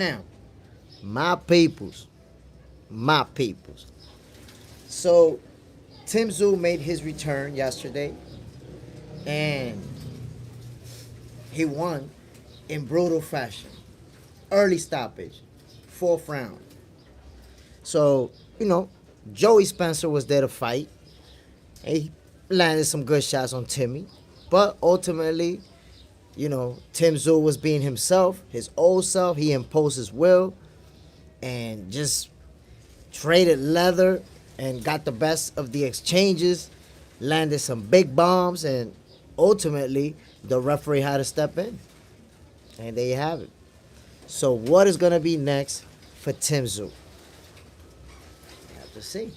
Now, my peoples, my peoples. So Tszyu made his return yesterday, and he won in brutal fashion. Early stoppage, fourth round. So, Joey Spencer was there to fight. He landed some good shots on Timmy. But ultimately, Tszyu was being himself, his old self. He imposed his will and just traded leather and got the best of the exchanges, landed some big bombs, and ultimately the referee had to step in. And there you have it. So what is going to be next for Tszyu? Have to see.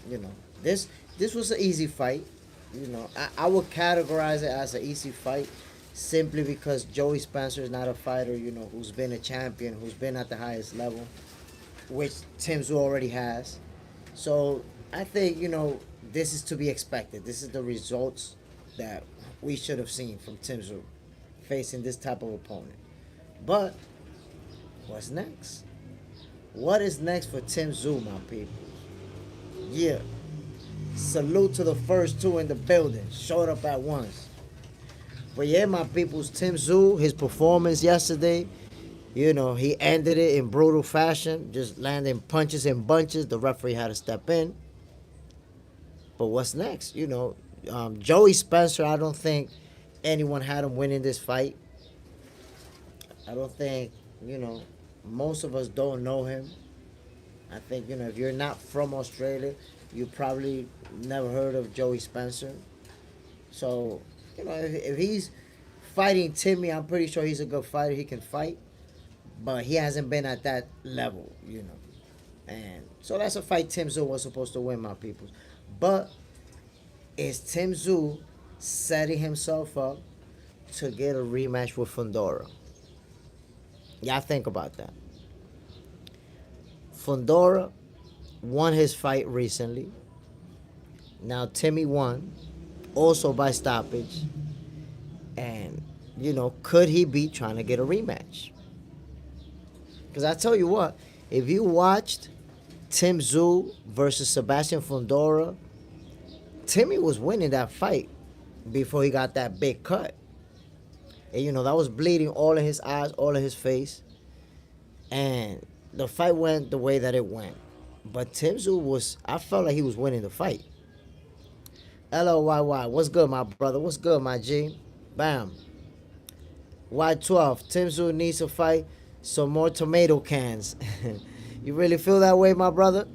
You know, this was an easy fight. I would categorize it as an easy fight simply because Joey Spencer is not a fighter, who's been a champion, who's been at the highest level, which Tszyu already has. So I think, this is to be expected. This is the results that we should have seen from Tszyu facing this type of opponent. But what's next? What is next for Tszyu, my people? Yeah. Salute to the first two in the building. Showed up at once. But yeah, my people's Tszyu, his performance yesterday, he ended it in brutal fashion, just landing punches and bunches. The referee had to step in. But what's next? Joey Spencer, I don't think anyone had him winning this fight. I don't think, most of us don't know him. I think, if you're not from Australia, you probably never heard of Joey Spencer. So, if he's fighting Timmy, I'm pretty sure he's a good fighter. He can fight. But he hasn't been at that level, And so that's a fight Tszyu was supposed to win, my people. But is Tszyu setting himself up to get a rematch with Fundora? Y'all think about that. Fundora won his fight recently. Now Timmy won, also by stoppage. And, could he be trying to get a rematch? Because I tell you what, if you watched Tszyu versus Sebastian Fundora, Timmy was winning that fight before he got that big cut. And, that was bleeding all in his eyes, all in his face. And the fight went the way that it went. But Tszyu I felt like he was winning the fight. LOYY, what's good, my brother? What's good, my G? Bam. Y12, Tszyu needs to fight some more tomato cans. You really feel that way, my brother?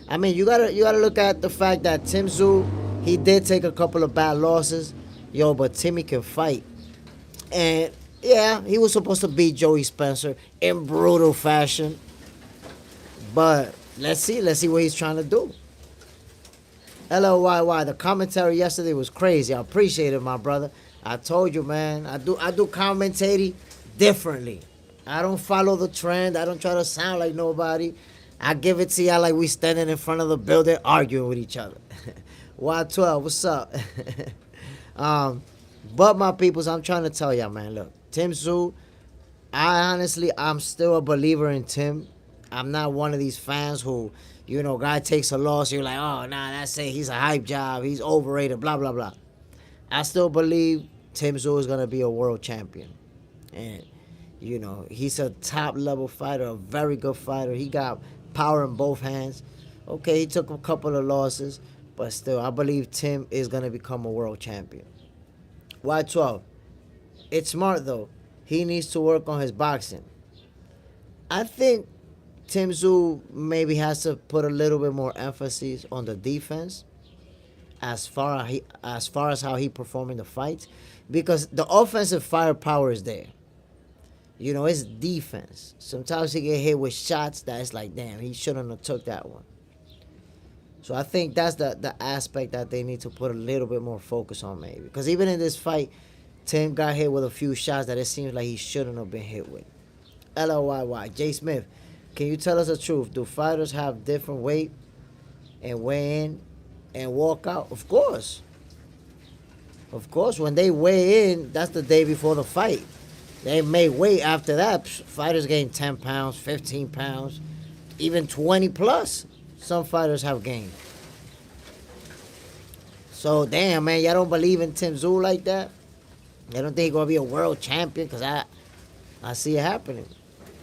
I mean, you gotta look at the fact that Tszyu, he did take a couple of bad losses. But Timmy can fight. And yeah, he was supposed to beat Joey Spencer in brutal fashion. But let's see what he's trying to do. LOYY, the commentary yesterday was crazy. I appreciate it, my brother. I told you, man. I do commentating differently. I don't follow the trend. I don't try to sound like nobody. I give it to y'all like we standing in front of the building arguing with each other. Y12, what's up? But my peoples, I'm trying to tell y'all, man, look, Tszyu, I'm still a believer in Tim. I'm not one of these fans who, guy takes a loss, you're like, oh, nah, that's it, he's a hype job, he's overrated, blah, blah, blah. I still believe Tszyu is going to be a world champion. And, he's a top-level fighter, a very good fighter. He got power in both hands. Okay, he took a couple of losses, but still, I believe Tim is going to become a world champion. Y12, it's smart, though. He needs to work on his boxing. I think Tszyu maybe has to put a little bit more emphasis on the defense as far as how he performed in the fights, because the offensive firepower is there. It's defense. Sometimes he get hit with shots that it's like, damn, he shouldn't have took that one. So I think that's the aspect that they need to put a little bit more focus on, maybe. Because even in this fight, Tim got hit with a few shots that it seems like he shouldn't have been hit with. LOYY, Jay Smith, can you tell us the truth? Do fighters have different weight and weigh in and walk out? Of course. Of course, when they weigh in, that's the day before the fight. They made weight after that. Fighters gain 10 pounds, 15 pounds, even 20 plus. Some fighters have gained. So, damn, man, y'all don't believe in Tim Tszyu like that? Y'all don't think he's going to be a world champion? Because I see it happening.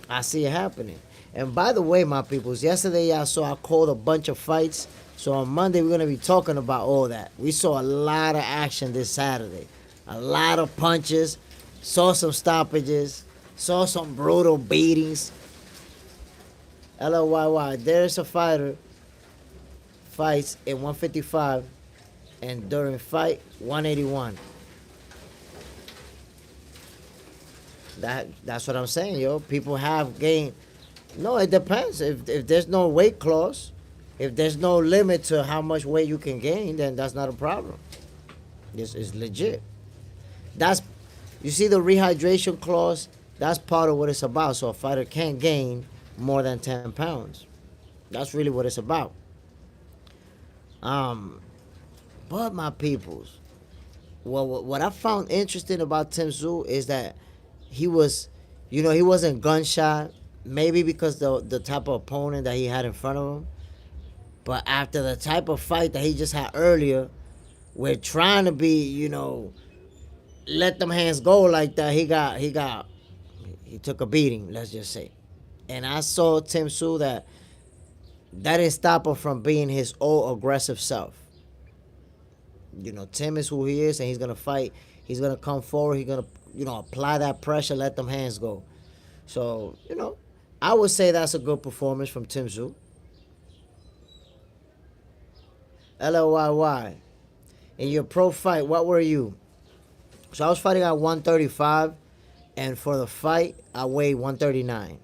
I see it happening. And by the way, my peoples, yesterday y'all saw I called a bunch of fights. So on Monday, we're going to be talking about all that. We saw a lot of action this Saturday. A lot of punches. Saw some stoppages. Saw some brutal beatings. LOYY. There's a fighter fights in 155 and during fight 181. That's what I'm saying, yo. People have gained. No, it depends. If there's no weight clause, if there's no limit to how much weight you can gain, then that's not a problem. This is legit. That's, you see the rehydration clause, that's part of what it's about. So a fighter can't gain more than 10 pounds. That's really what it's about. But my peoples, well, what I found interesting about Tim Tszyu is that he was, he wasn't gun-shy, maybe because the type of opponent that he had in front of him. But after the type of fight that he just had earlier, we're trying to be, let them hands go like that. He took a beating, let's just say. And I saw Tim Tszyu that didn't stop him from being his old aggressive self. Tim is who he is, and he's going to fight. He's going to come forward. He's going to, apply that pressure, let them hands go. So, I would say that's a good performance from Tim Tszyu. LOYY. In your pro fight, what were you? So I was fighting at 135, and for the fight, I weighed 139.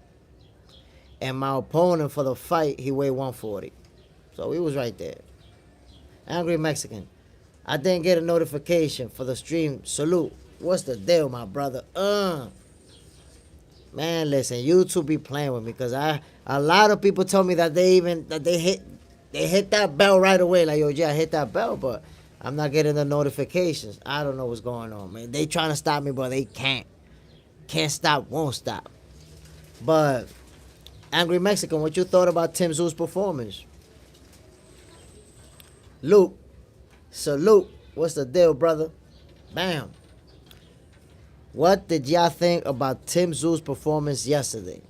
And my opponent for the fight, he weighed 140. So he was right there. Angry Mexican. I didn't get a notification for the stream. Salute. What's the deal, my brother? Man, listen, YouTube be playing with me because a lot of people told me that they hit that bell right away. Like, yo, yeah, I hit that bell, but I'm not getting the notifications. I don't know what's going on, man. They trying to stop me, but they can't. Can't stop, won't stop. But Angry Mexican, what you thought about Tim Tszyu's performance? Luke, salute. What's the deal, brother? Bam. What did y'all think about Tim Tszyu's performance yesterday?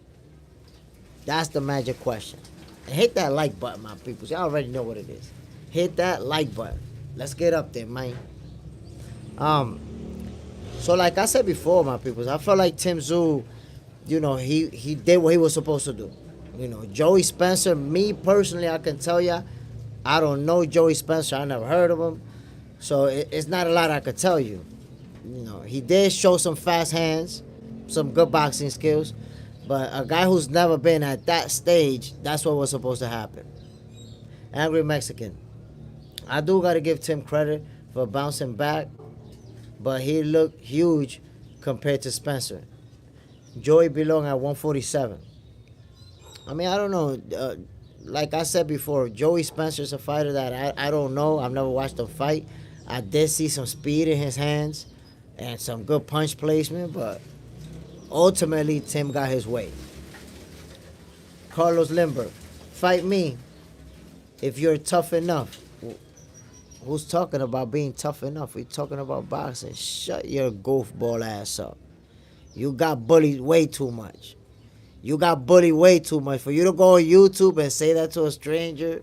That's the magic question. And hit that like button, my people. Y'all already know what it is. Hit that like button. Let's get up there, man. So like I said before, my people, I felt like Tim Tszyu, he did what he was supposed to do. Joey Spencer, me personally, I can tell ya, I don't know Joey Spencer. I never heard of him. So it's not a lot I could tell you. He did show some fast hands, some good boxing skills. But a guy who's never been at that stage, that's what was supposed to happen. Angry Mexican. I do got to give Tim credit for bouncing back, but he looked huge compared to Spencer. Joey belonged at 147. I mean, I don't know. Like I said before, Joey Spencer's a fighter that I don't know. I've never watched him fight. I did see some speed in his hands and some good punch placement, but ultimately, Tim got his way. Carlos Limber, fight me if you're tough enough. Who's talking about being tough enough? We're talking about boxing. Shut your goofball ass up. You got bullied way too much. You got bullied way too much. For you to go on YouTube and say that to a stranger,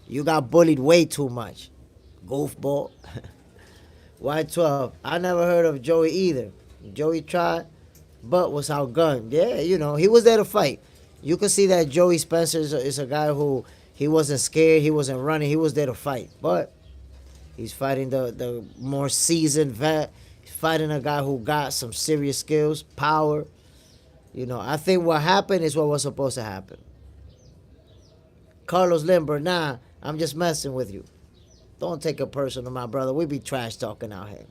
you got bullied way too much. Goofball. Y12. I never heard of Joey either. Joey tried, but was outgunned. Yeah, he was there to fight. You can see that Joey Spencer is a guy who, he wasn't scared, he wasn't running, he was there to fight. But he's fighting the more seasoned vet. He's fighting a guy who got some serious skills, power. I think what happened is what was supposed to happen. Carlos Limber, nah, I'm just messing with you. Don't take it personal, my brother. We be trash talking out here.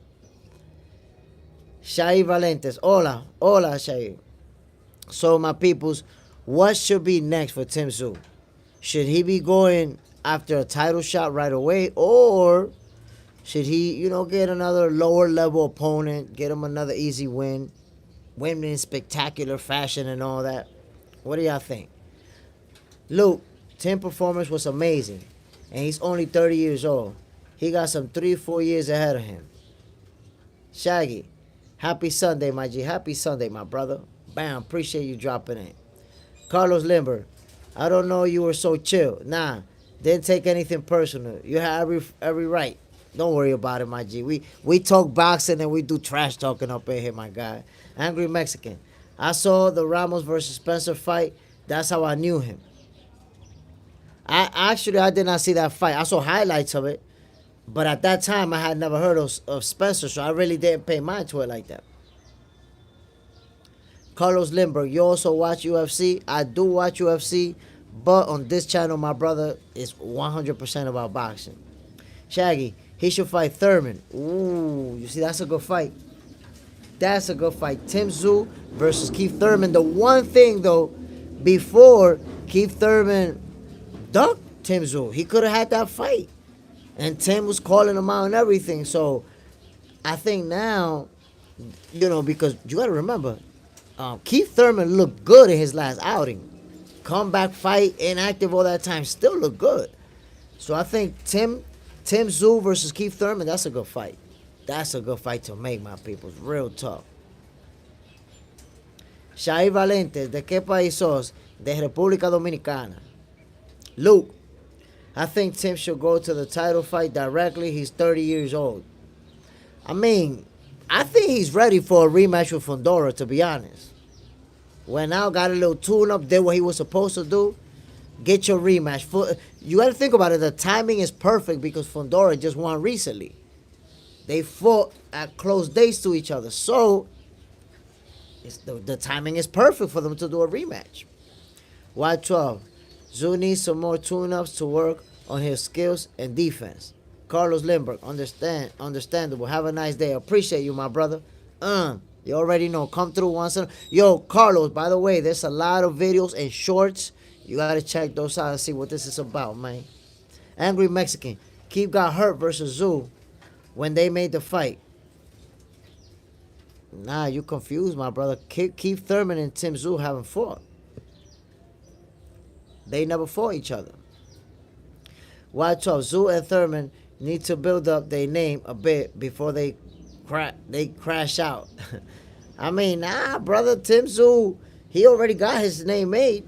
Shai Valentes. Hola, Shai. So, my peoples, what should be next for Tim Tszyu? Should he be going after a title shot right away, or should he, get another lower level opponent, get him another easy win? women in spectacular fashion and all that. What do y'all think? Luke, Tim performance was amazing, and he's only 30 years old. He got some 3-4 years ahead of him. Shaggy, happy Sunday, my G. Happy Sunday, my brother. Bam, appreciate you dropping in. Carlos Limber, I don't know you were so chill. Nah, didn't take anything personal. You had every right. Don't worry about it, my G. We talk boxing and we do trash talking up in here, my guy. Angry Mexican. I saw the Ramos versus Spencer fight. That's how I knew him. I did not see that fight. I saw highlights of it. But at that time, I had never heard of Spencer, so I really didn't pay mind to it like that. Carlos Lindbergh, you also watch UFC? I do watch UFC, but on this channel, my brother is 100% about boxing. Shaggy, he should fight Thurman. Ooh, you see, that's a good fight. That's a good fight. Tim Tszyu versus Keith Thurman. The one thing, though, before Keith Thurman ducked Tim Tszyu, he could have had that fight. And Tim was calling him out and everything. So I think now, because you got to remember, Keith Thurman looked good in his last outing. Comeback fight, inactive all that time, still looked good. So I think Tim Tszyu versus Keith Thurman, that's a good fight. That's a good fight to make, my people. It's real tough. Shair Valente, ¿de qué país sos? De República Dominicana. Luke, I think Tim should go to the title fight directly. He's 30 years old. I mean, I think he's ready for a rematch with Fundora, to be honest. Went out, got a little tune-up, did what he was supposed to do. Get your rematch. You got to think about it. The timing is perfect because Fundora just won recently. They fought at close days to each other. So, the timing is perfect for them to do a rematch. Y12. Tszyu needs some more tune-ups to work on his skills and defense. Carlos Lindbergh, understandable. Have a nice day. Appreciate you, my brother. You already know. Come through once. Yo, Carlos, by the way, there's a lot of videos and shorts. You got to check those out and see what this is about, man. Angry Mexican. Keith got hurt versus Tszyu when they made the fight. Nah, you confused, my brother. Keith Thurman and Tim Tszyu haven't fought. They never fought each other. Y12, Tszyu and Thurman need to build up their name a bit before they crash out. I mean, nah, brother, Tim Tszyu, he already got his name made.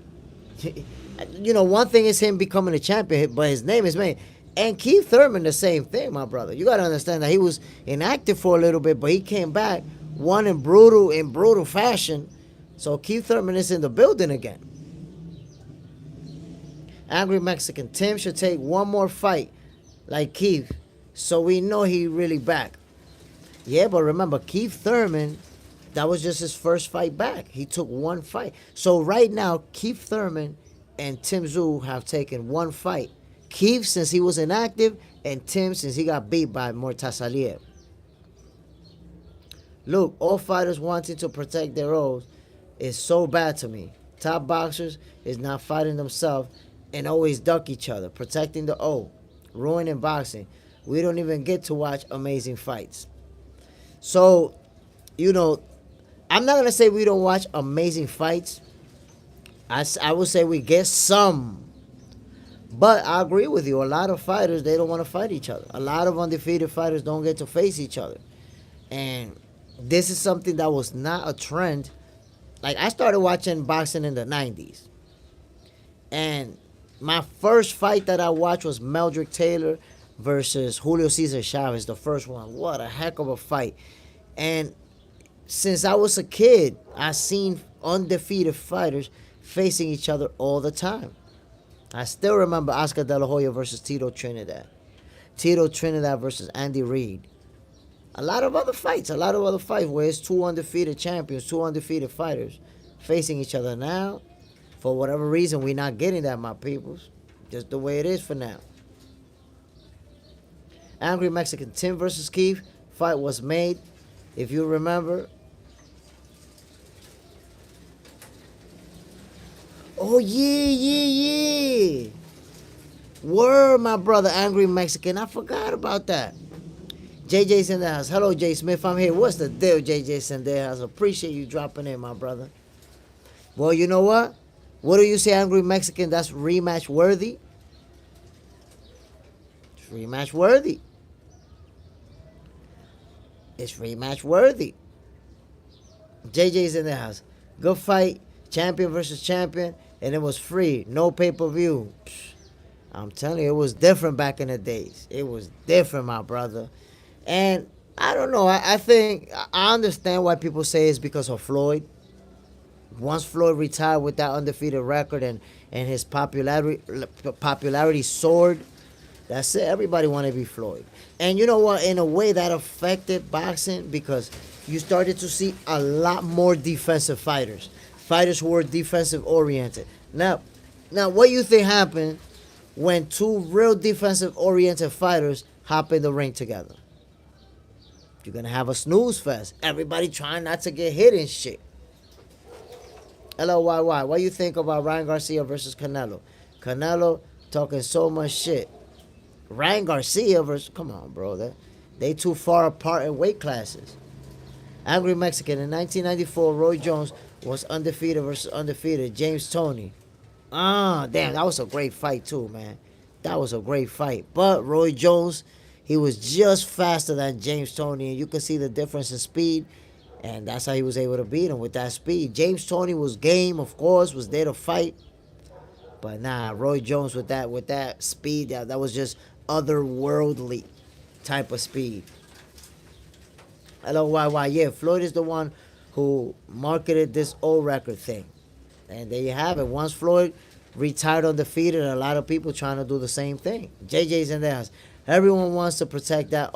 One thing is him becoming a champion, but his name is made. And Keith Thurman, the same thing, my brother. You got to understand that he was inactive for a little bit, but he came back, won in brutal fashion. So Keith Thurman is in the building again. Angry Mexican. Tim should take one more fight like Keith so we know he really back. Yeah, but remember, Keith Thurman, that was just his first fight back. He took one fight. So right now, Keith Thurman and Tim Tszyu have taken one fight. Keith since he was inactive, and Tim since he got beat by Mortasaliev. Look, all fighters wanting to protect their oaths is so bad to me. Top boxers is not fighting themselves and always duck each other, protecting the O, ruining boxing. We don't even get to watch amazing fights. So, I'm not going to say we don't watch amazing fights. I would say we get some. But I agree with you. A lot of fighters, they don't want to fight each other. A lot of undefeated fighters don't get to face each other. And this is something that was not a trend. Like, I started watching boxing in the 90s. And my first fight that I watched was Meldrick Taylor versus Julio Cesar Chavez, the first one. What a heck of a fight. And since I was a kid, I seen undefeated fighters facing each other all the time. I still remember Oscar De La Hoya versus Tito Trinidad. Tito Trinidad versus Andy Reid. A lot of other fights where it's two undefeated champions, two undefeated fighters facing each other. Now, for whatever reason, we're not getting that, my peoples. Just the way it is for now. Angry Mexican. Tim versus Keith fight was made, if you remember. Oh, yeah. Word, my brother, Angry Mexican. I forgot about that. JJ's in the house. Hello, Jay Smith. I'm here. What's the deal, JJ's in the house? Appreciate you dropping in, my brother. Well, you know what? What do you say, Angry Mexican? That's rematch worthy? It's rematch worthy. It's rematch worthy. JJ's in the house. Good fight. Champion versus champion. And it was free. No pay-per-view. I'm telling you, it was different back in the days. It was different, my brother. And I don't know. I think I understand why people say it's because of Floyd. Once Floyd retired with that undefeated record and his popularity soared, that's it. Everybody wanted to be Floyd. And you know what? In a way, that affected boxing because you started to see a lot more defensive fighters. Fighters who were defensive oriented. Now, what do you think happened when two real defensive oriented fighters hop in the ring together? You're going to have a snooze fest. Everybody trying not to get hit and shit. LOYY, what do you think about Ryan Garcia versus Canelo? Canelo talking so much shit. Ryan Garcia versus, come on, bro. They too far apart in weight classes. Angry Mexican, in 1994, Roy Jones was undefeated versus undefeated. James Toney. Damn, that was a great fight too, man. That was a great fight. But Roy Jones, he was just faster than James Toney, and you can see the difference in speed. And that's how he was able to beat him with that speed. James Toney was game, of course, was there to fight. But nah, Roy Jones with that speed, that was just otherworldly type of speed. LOYY, yeah, Floyd is the one who marketed this old record thing. And there you have it. Once Floyd retired undefeated, a lot of people trying to do the same thing. JJ's in the house. Everyone wants to protect that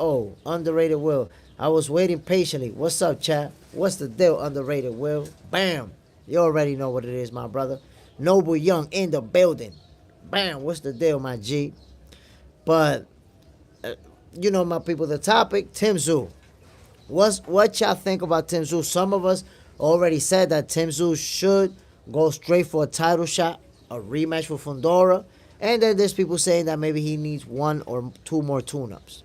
underrated Will. I was waiting patiently. What's up, chat? What's the deal, underrated Will? Bam. You already know what it is, my brother. Noble Young in the building. Bam. What's the deal, my G? But, you know, my people, the topic, Tszyu. What y'all think about Tszyu? Some of us already said that Tszyu should go straight for a title shot, a rematch with Fundora. And then there's people saying that maybe he needs one or two more tune-ups.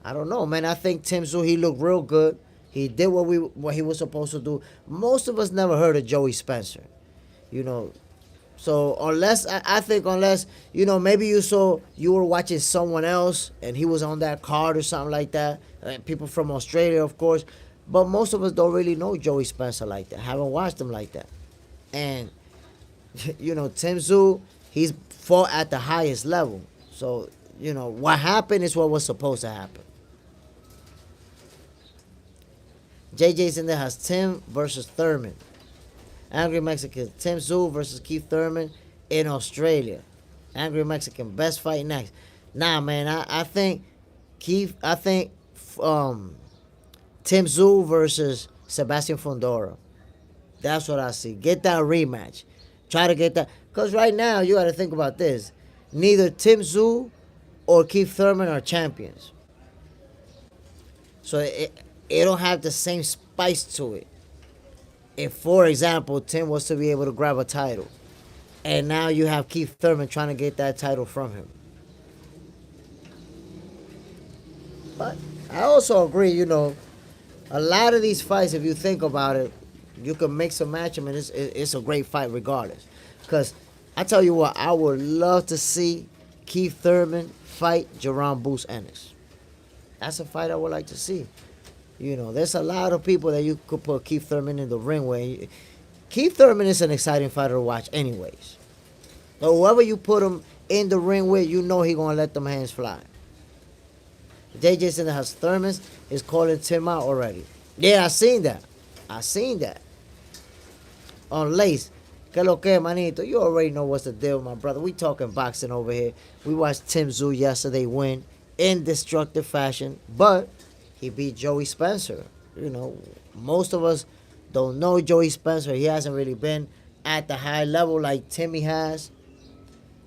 I don't know, man. I think Tszyu, he looked real good. He did what he was supposed to do. Most of us never heard of Joey Spencer, you know. So unless you know, maybe you were watching someone else and he was on that card or something like that. People from Australia, of course, but most of us don't really know Joey Spencer like that. Haven't watched him like that, and you know, Tszyu, he's fought at the highest level. So you know what happened is what was supposed to happen. JJ's in there has Tim versus Thurman. Angry Mexican, Tszyu versus Keith Thurman in Australia. Angry Mexican, best fight next. Nah, man, I think Tszyu versus Sebastian Fundora. That's what I see. Get that rematch. Try to get that. Because right now, you got to think about this. Neither Tszyu or Keith Thurman are champions. So it don't have the same spice to it. If, for example, Tim was to be able to grab a title, and now you have Keith Thurman trying to get that title from him. But I also agree, you know, a lot of these fights, if you think about it, you can mix and match them, and it's a great fight regardless. Because I tell you what, I would love to see Keith Thurman fight Jerome Boots Ennis. That's a fight I would like to see. You know, there's a lot of people that you could put Keith Thurman in the ring with. Keith Thurman is an exciting fighter to watch anyways. But whoever you put him in the ring with, you know he's going to let them hands fly. JJ's in the house. Thurman is calling Tim out already. Yeah, I seen that. On Lace. Que lo que, manito? You already know what's the deal, my brother. We talking boxing over here. We watched Tszyu yesterday win in destructive fashion. But he beat Joey Spencer. You know, most of us don't know Joey Spencer. He hasn't really been at the high level like Timmy has.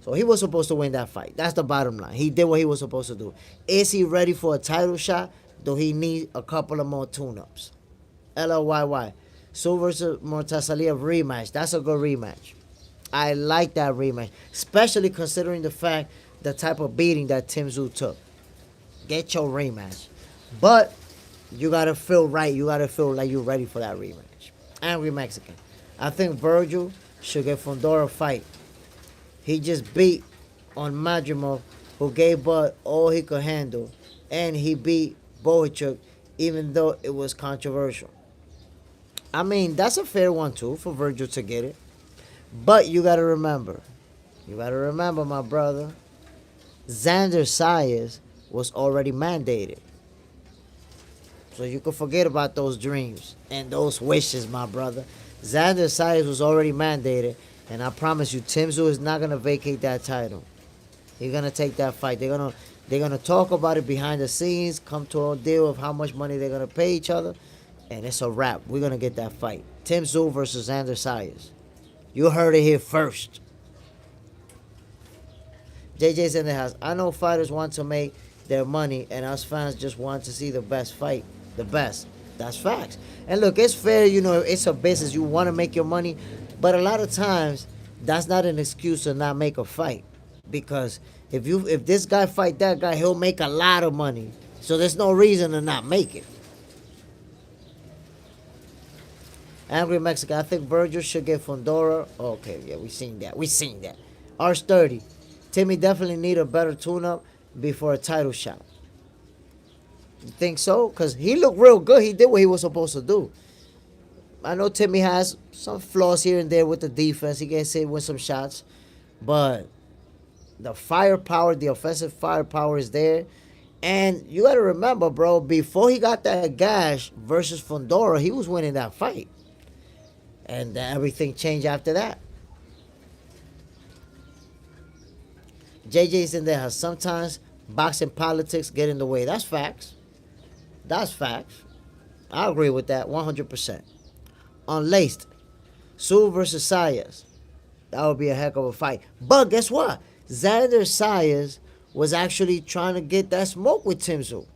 So he was supposed to win that fight. That's the bottom line. He did what he was supposed to do. Is he ready for a title shot? Do he need a couple of more tune-ups? LOYY. Tszyu versus Mortasalia rematch. That's a good rematch. I like that rematch. Especially considering the type of beating that Tszyu took. Get your rematch. But you gotta feel right. You gotta feel like you're ready for that rematch. Angry Mexican. I think Virgil should get Fundora a fight. He just beat on Madrimov, who gave Bud all he could handle, and he beat Bohachuk, even though it was controversial. I mean, that's a fair one too for Virgil to get it. But you gotta remember, my brother, Xander Sayers was already mandated. So you can forget about those dreams and those wishes, my brother. Xander Sayers was already mandated, and I promise you, Tszyu is not gonna vacate that title. He's gonna take that fight. They're gonna talk about it behind the scenes, come to a deal of how much money they're gonna pay each other, and it's a wrap. We're gonna get that fight. Tszyu versus Xander Sayers. You heard it here first. JJ's in the house. I know fighters want to make their money, and us fans just want to see the best fight. The best. That's facts. And look, it's fair, it's a business. You want to make your money. But a lot of times, that's not an excuse to not make a fight. Because if this guy fight that guy, he'll make a lot of money. So there's no reason to not make it. Angry Mexican. I think Virgil should get Fundora. Okay, yeah, we seen that. Arch 30. Timmy definitely need a better tune-up before a title shot. You think so? Because he looked real good. He did what he was supposed to do. I know Timmy has some flaws here and there with the defense. He gets hit with some shots. But the firepower, the offensive firepower is there. And you got to remember, bro, before he got that gash versus Fundora, he was winning that fight. And everything changed after that. JJ's in there. Sometimes boxing politics get in the way. That's facts. That's facts. I agree with that 100%. Unlaced. Tszyu versus Sayers. That would be a heck of a fight. But guess what? Xander Sayers was actually trying to get that smoke with Tszyu.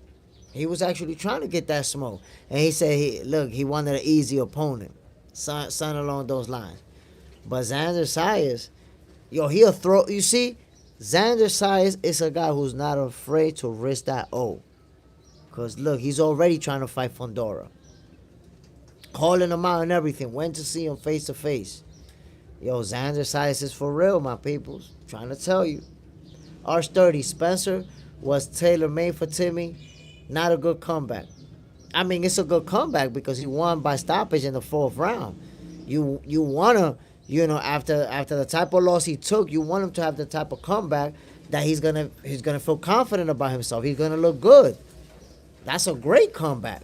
He was actually trying to get that smoke. And he said, he wanted an easy opponent. Something along those lines. But Xander Sayers, he'll throw. You see, Xander Sayers is a guy who's not afraid to risk that O. Because, look, he's already trying to fight Fundora. Calling him out and everything. Went to see him face to face. Xander Sayers is for real, my peoples. Trying to tell you. Arch 30. Spencer was tailor-made for Timmy. Not a good comeback. I mean, it's a good comeback because he won by stoppage in the 4th round. You want to, after the type of loss he took, you want him to have the type of comeback that he's gonna feel confident about himself. He's gonna look good. That's a great comeback.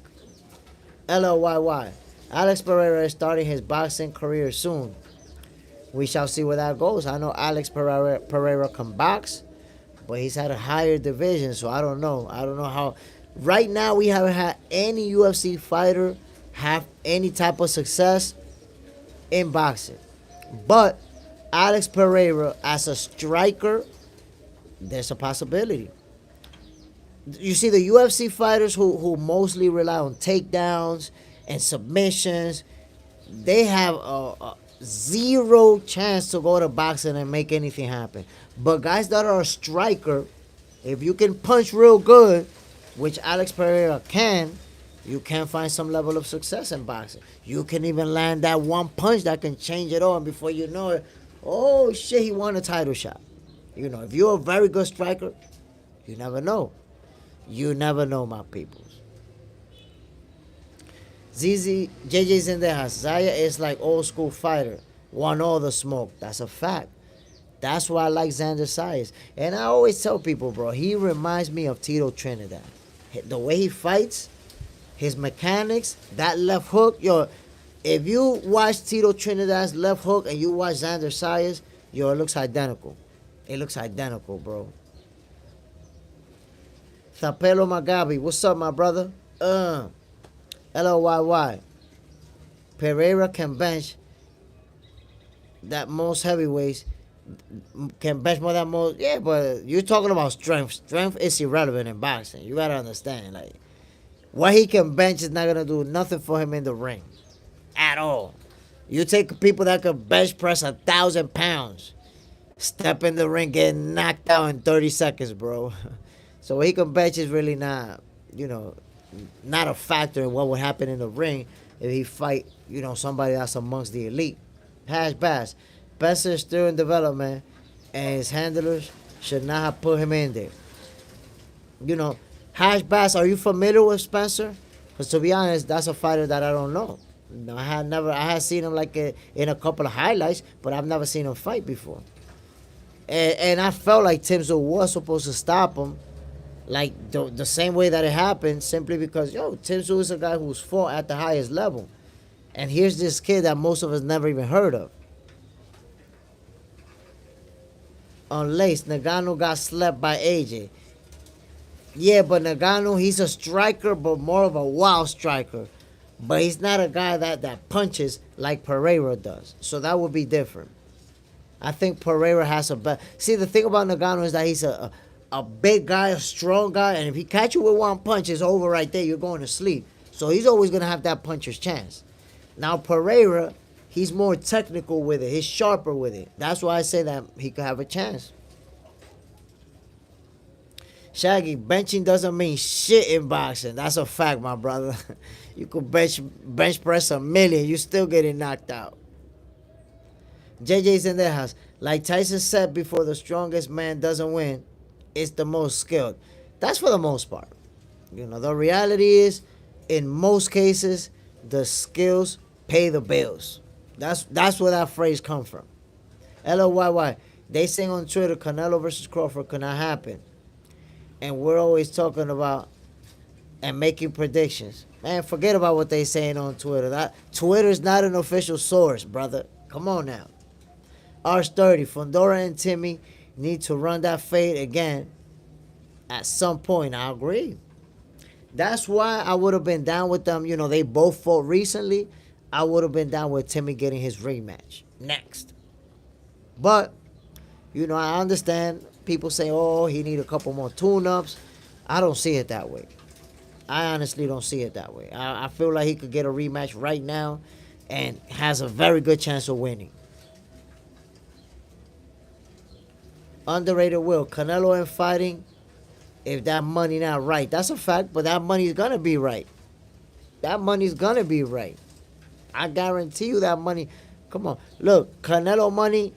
LLYY. Alex Pereira is starting his boxing career soon. We shall see where that goes. I know Alex Pereira can box, but he's had a higher division, so I don't know. I don't know how. Right now, we haven't had any UFC fighter have any type of success in boxing. But Alex Pereira, as a striker, there's a possibility. You see, the UFC fighters who mostly rely on takedowns and submissions, they have a zero chance to go to boxing and make anything happen. But guys that are a striker, if you can punch real good, which Alex Pereira can, you can find some level of success in boxing. You can even land that one punch that can change it all, and before you know it, oh shit, he won a title shot. If you're a very good striker, you never know. You never know, my peoples. JJ's in there. Zaya is like old school fighter. Want all the smoke. That's a fact. That's why I like Xander Sayers. And I always tell people, bro, he reminds me of Tito Trinidad. The way he fights, his mechanics, that left hook. If you watch Tito Trinidad's left hook and you watch Xander Sayers, it looks identical. It looks identical, bro. Tapelo Magabi, what's up, my brother? LOYY. Pereira can bench that most heavyweights. Can bench more than most. Yeah, but you're talking about strength. Strength is irrelevant in boxing. You gotta understand, like, what he can bench is not gonna do nothing for him in the ring, at all. You take people that can bench press 1,000 pounds, step in the ring, get knocked out in 30 seconds, bro. So what he can bench is really not, not a factor in what would happen in the ring if he fight, somebody that's amongst the elite. Hash Bass. Spencer is still in development, and his handlers should not have put him in there. Hash Bass, are you familiar with Spencer? Because to be honest, that's a fighter that I don't know. I had seen him like in a couple of highlights, but I've never seen him fight before. And I felt like Tszyu was supposed to stop him, like the same way that it happened, simply because Tszyu is a guy who's fought at the highest level, and here's this kid that most of us never even heard of. On Lace, Nagano got slept by AJ. Yeah, but Nagano, he's a striker, but more of a wild striker. But he's not a guy that punches like Pereira does. So that would be different. I think Pereira has a better... See, the thing about Nagano is that he's a big guy, a strong guy, and if he catch you with one punch, it's over right there. You're going to sleep. So he's always going to have that puncher's chance. Now, Pereira, he's more technical with it. He's sharper with it. That's why I say that he could have a chance. Shaggy, benching doesn't mean shit in boxing. That's a fact, my brother. You could bench press 1,000,000. You still getting knocked out. JJ's in their house. Like Tyson said before, the strongest man doesn't win. It's the most skilled. That's for the most part. The reality is, in most cases, the skills pay the bills. That's where that phrase comes from. LOYY. They saying on Twitter, Canelo versus Crawford could not happen. And we're always talking about and making predictions. Man, forget about what they saying on Twitter. Twitter's not an official source, brother. Come on now. Arch30, Fundora and Timmy need to run that fade again at some point. I agree. That's why I would have been down with them. They both fought recently. I would have been down with Timmy getting his rematch next. But, I understand. People say, oh, he need a couple more tune-ups. I don't see it that way. I honestly don't see it that way. I feel like he could get a rematch right now and has a very good chance of winning. Underrated Will. Canelo ain't fighting if that money not right. That's a fact, but that money's going to be right. That money's going to be right. I guarantee you that money. Come on. Look, Canelo money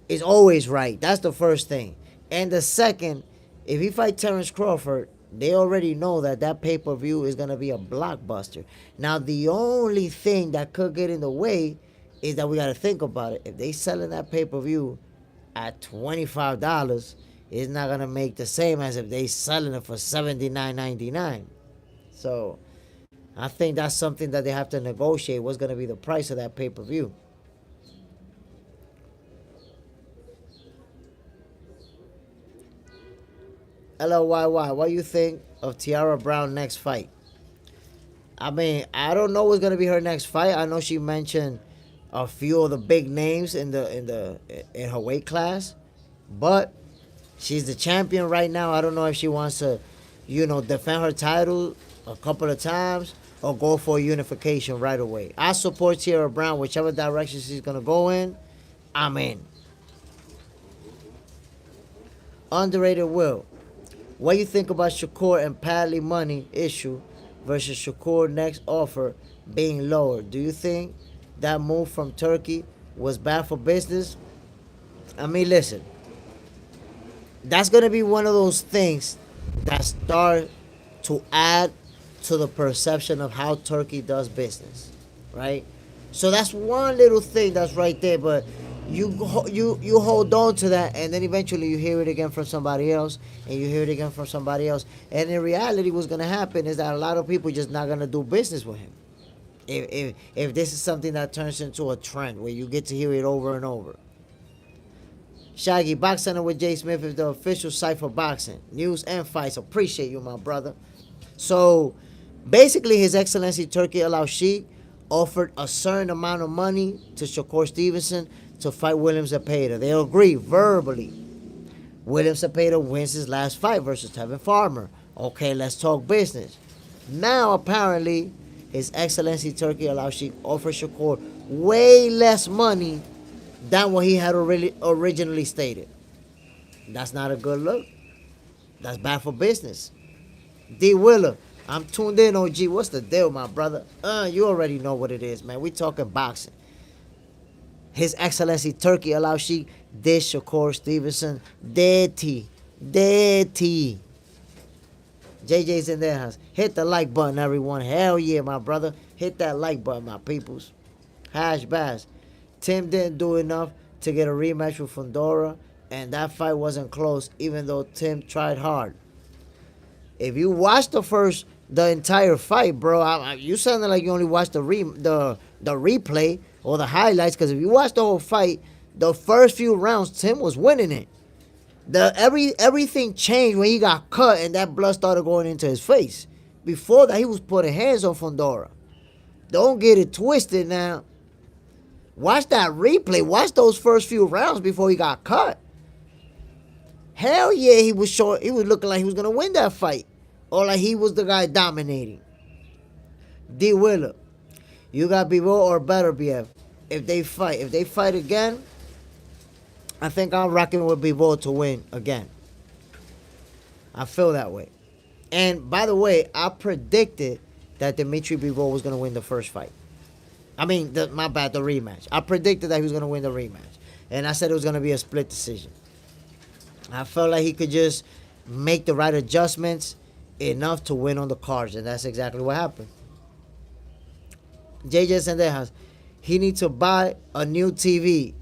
is always right. That's the first thing. And the second, if he fight Terence Crawford, they already know that pay-per-view is going to be a blockbuster. Now, the only thing that could get in the way is that we got to think about it. If they selling that pay-per-view at $25, it's not going to make the same as if they selling it for $79.99. So, I think that's something that they have to negotiate. What's going to be the price of that pay-per-view? LOYY, what do you think of Tiara Brown next fight? I mean, I don't know what's gonna be her next fight. I know she mentioned a few of the big names in her weight class, but she's the champion right now. I don't know if she wants to, defend her title a couple of times or go for a unification right away. I support Tiara Brown, whichever direction she's gonna go in. I'm in. Underrated Will. What do you think about Shakur and Padley money issue versus Shakur next offer being lower? Do you think that move from Turkey was bad for business? I mean, listen. That's going to be one of those things that start to add to the perception of how Turkey does business, right? So that's one little thing that's right there, but you hold on to that, and then eventually you hear it again from somebody else, and you hear it again from somebody else. And in reality, what's going to happen is that a lot of people just not going to do business with him. If this is something that turns into a trend where you get to hear it over and over. Shaggy, Box Center with Jay Smith is the official site for boxing, news and fights. Appreciate you, my brother. So basically, His Excellency Turki Al-Sheikh offered a certain amount of money to Shakur Stevenson to fight William Zepeda. They agree verbally. William Zepeda wins his last fight versus Tevin Farmer. Okay, let's talk business. Now, apparently, His Excellency Turki Al-Sheikh offered Shakur way less money than what he had originally stated. That's not a good look. That's bad for business. D. Willer, I'm tuned in, OG. What's the deal, my brother? You already know what it is, man. We talking boxing. His Excellency Turkey Alaushi, De Shakur Stevenson, Dirty. JJ's in their house. Hit the like button, everyone. Hell yeah, my brother. Hit that like button, my peoples. Hash Bass. Tim didn't do enough to get a rematch with Fundora, and that fight wasn't close, even though Tim tried hard. If you watch the entire fight, bro, you sounded like you only watched the replay or the highlights. Because if you watch the whole fight, the first few rounds, Tim was winning it. Everything changed when he got cut and that blood started going into his face. Before that, he was putting hands on Fundora. Don't get it twisted now. Watch that replay. Watch those first few rounds before he got cut. Hell yeah, he was looking like he was gonna win that fight. Or like he was the guy dominating. D Willer, you got Bivol or better BF. If they fight again, I think I'm rocking with Bivol to win again. I feel that way. And by the way, I predicted that Dmitry Bivol was gonna win the first fight. I mean, the rematch. I predicted that he was gonna win the rematch, and I said it was gonna be a split decision. I felt like he could just make the right adjustments enough to win on the cards, and that's exactly what happened. JJ Sendejas, he needs to buy a new TV.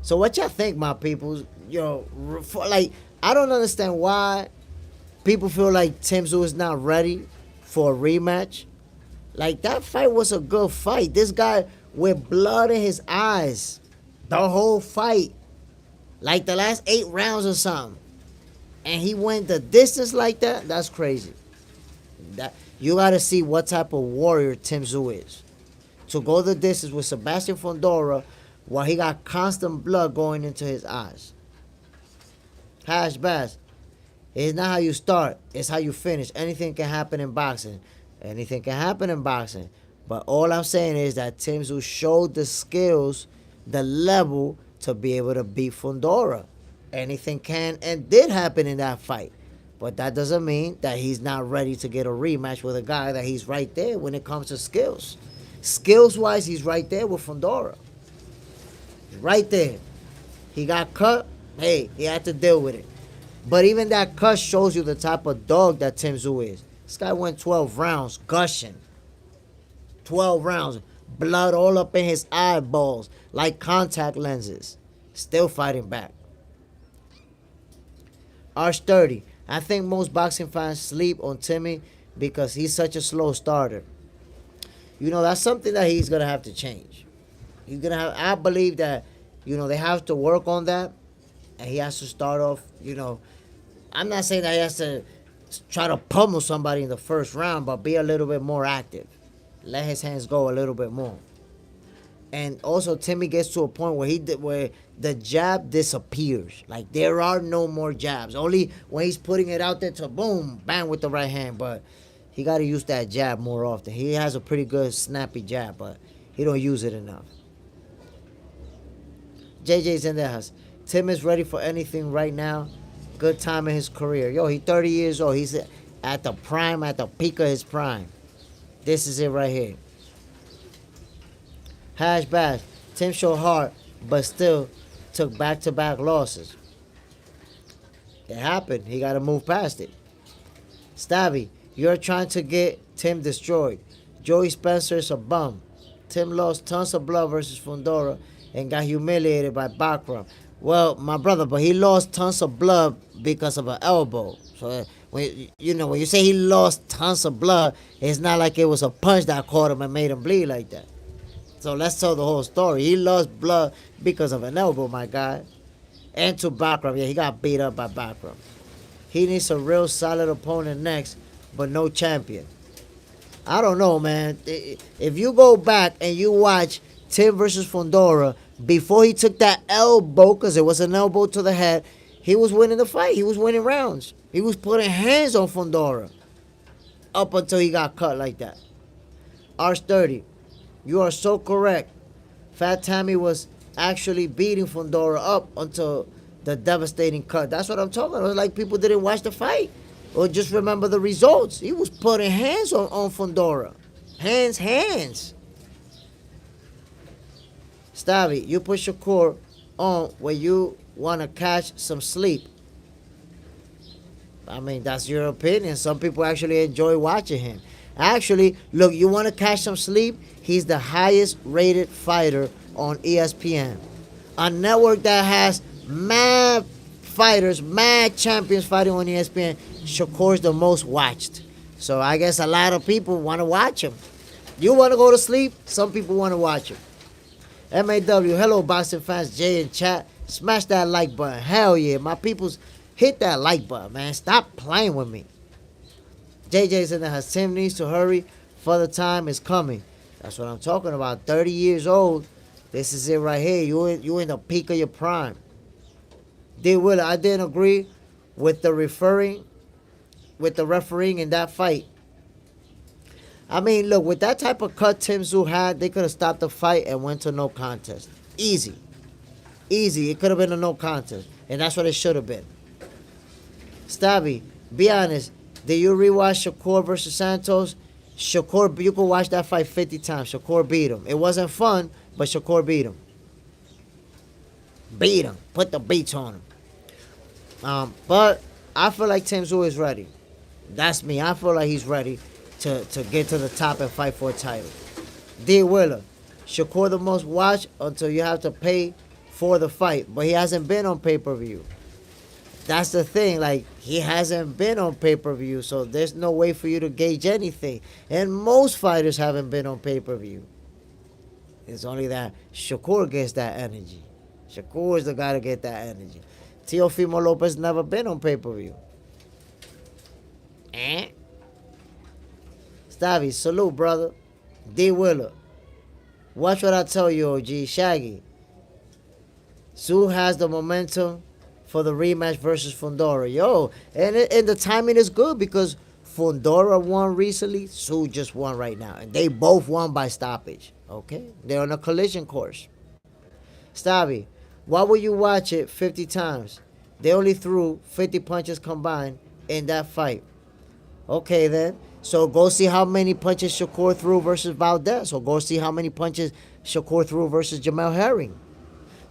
So what y'all think, my people? I don't understand why people feel like Tszyu is not ready for a rematch. Like, that fight was a good fight. This guy with blood in his eyes the whole fight, like the last 8 rounds or something, and he went the distance like that. That's crazy. That you got to see what type of warrior Tszyu is to go the distance with Sebastian Fundora while he got constant blood going into his eyes. Hash Bass. It's not how you start, it's how you finish. Anything can happen in boxing. Anything can happen in boxing. But all I'm saying is that Tszyu showed the skills, the level to be able to beat Fundora. Anything can and did happen in that fight. But that doesn't mean that he's not ready to get a rematch with a guy that he's right there when it comes to skills. Skills-wise, he's right there with Fundora. Right there. He got cut. Hey, he had to deal with it. But even that cut shows you the type of dog that Tszyu is. This guy went 12 rounds gushing. 12 rounds. Blood all up in his eyeballs like contact lenses. Still fighting back. Arch 30. I think most boxing fans sleep on Timmy because he's such a slow starter. You know, that's something that he's going to have to change. I believe that, they have to work on that. And he has to start off, I'm not saying that he has to try to pummel somebody in the first round, but be a little bit more active. Let his hands go a little bit more. And also, Timmy gets to a point where the jab disappears. Like, there are no more jabs. Only when he's putting it out there to boom, bang with the right hand. But he got to use that jab more often. He has a pretty good snappy jab, but he don't use it enough. JJ's in the house. Tim is ready for anything right now. Good time in his career. Yo, he's 30 years old. He's at the prime, at the peak of his prime. This is it right here. Hash Bash. Tim showed heart, but still took back-to-back losses. It happened. He got to move past it. Stabby, you're trying to get Tim destroyed. Joey Spencer is a bum. Tim lost tons of blood versus Fundora and got humiliated by Bakram. Well, my brother, but he lost tons of blood because of an elbow. So when you say he lost tons of blood, it's not like it was a punch that caught him and made him bleed like that. So let's tell the whole story. He lost blood because of an elbow, my guy. And to Bakram, he got beat up by Bakram. He needs a real solid opponent next, but no champion. I don't know, man. If you go back and you watch Tim versus Fundora, before he took that elbow, because it was an elbow to the head, he was winning the fight. He was winning rounds. He was putting hands on Fundora up until he got cut like that. Arch 30, you are so correct. Fat Tammy was actually beating Fundora up until the devastating cut. That's what I'm talking about. It was like people didn't watch the fight or just remember the results. He was putting hands on Fundora. Hands. Stabby, you put Shakur on when you want to catch some sleep. I mean, that's your opinion. Some people actually enjoy watching him. Actually, look, you want to catch some sleep? He's the highest rated fighter on ESPN. A network that has mad fighters, mad champions fighting on ESPN. Shakur's the most watched. So I guess a lot of people want to watch him. You want to go to sleep? Some people want to watch him. MAW, hello boxing fans, Jay in chat. Smash that like button. Hell yeah, my peoples, hit that like button, man. Stop playing with me. JJ's in the Tim needs to hurry, for the time is coming. That's what I'm talking about. 30 years old. This is it right here. You in the peak of your prime. D. Willer, I didn't agree with the refereeing in that fight. I mean, look, with that type of cut Tszyu had, they could have stopped the fight and went to no contest. Easy. It could have been a no contest. And that's what it should have been. Stabby, be honest. Did you rewatch Shakur versus Santos? Shakur, you could watch that fight 50 times. Shakur beat him. It wasn't fun, but Shakur beat him. Beat him. Put the beats on him. But I feel like Tszyu is ready. That's me. I feel like he's ready to get to the top and fight for a title. D. Willer, Shakur the most watched until you have to pay for the fight. But he hasn't been on pay-per-view. That's the thing. Like, he hasn't been on pay-per-view, so there's no way for you to gauge anything. And most fighters haven't been on pay-per-view. It's only that Shakur gets that energy. Shakur is the guy to get that energy. Teofimo Lopez never been on pay-per-view. Stabby, salute, brother. D. Willer. Watch what I tell you, OG. Shaggy. Tszyu has the momentum for the rematch versus Fundora. Yo, and the timing is good because Fundora won recently. Tszyu just won right now. And they both won by stoppage. Okay? They're on a collision course. Stabby, why would you watch it 50 times? They only threw 50 punches combined in that fight. Okay, then. So go see how many punches Shakur threw versus Valdez. Or go see how many punches Shakur threw versus Jamel Herring.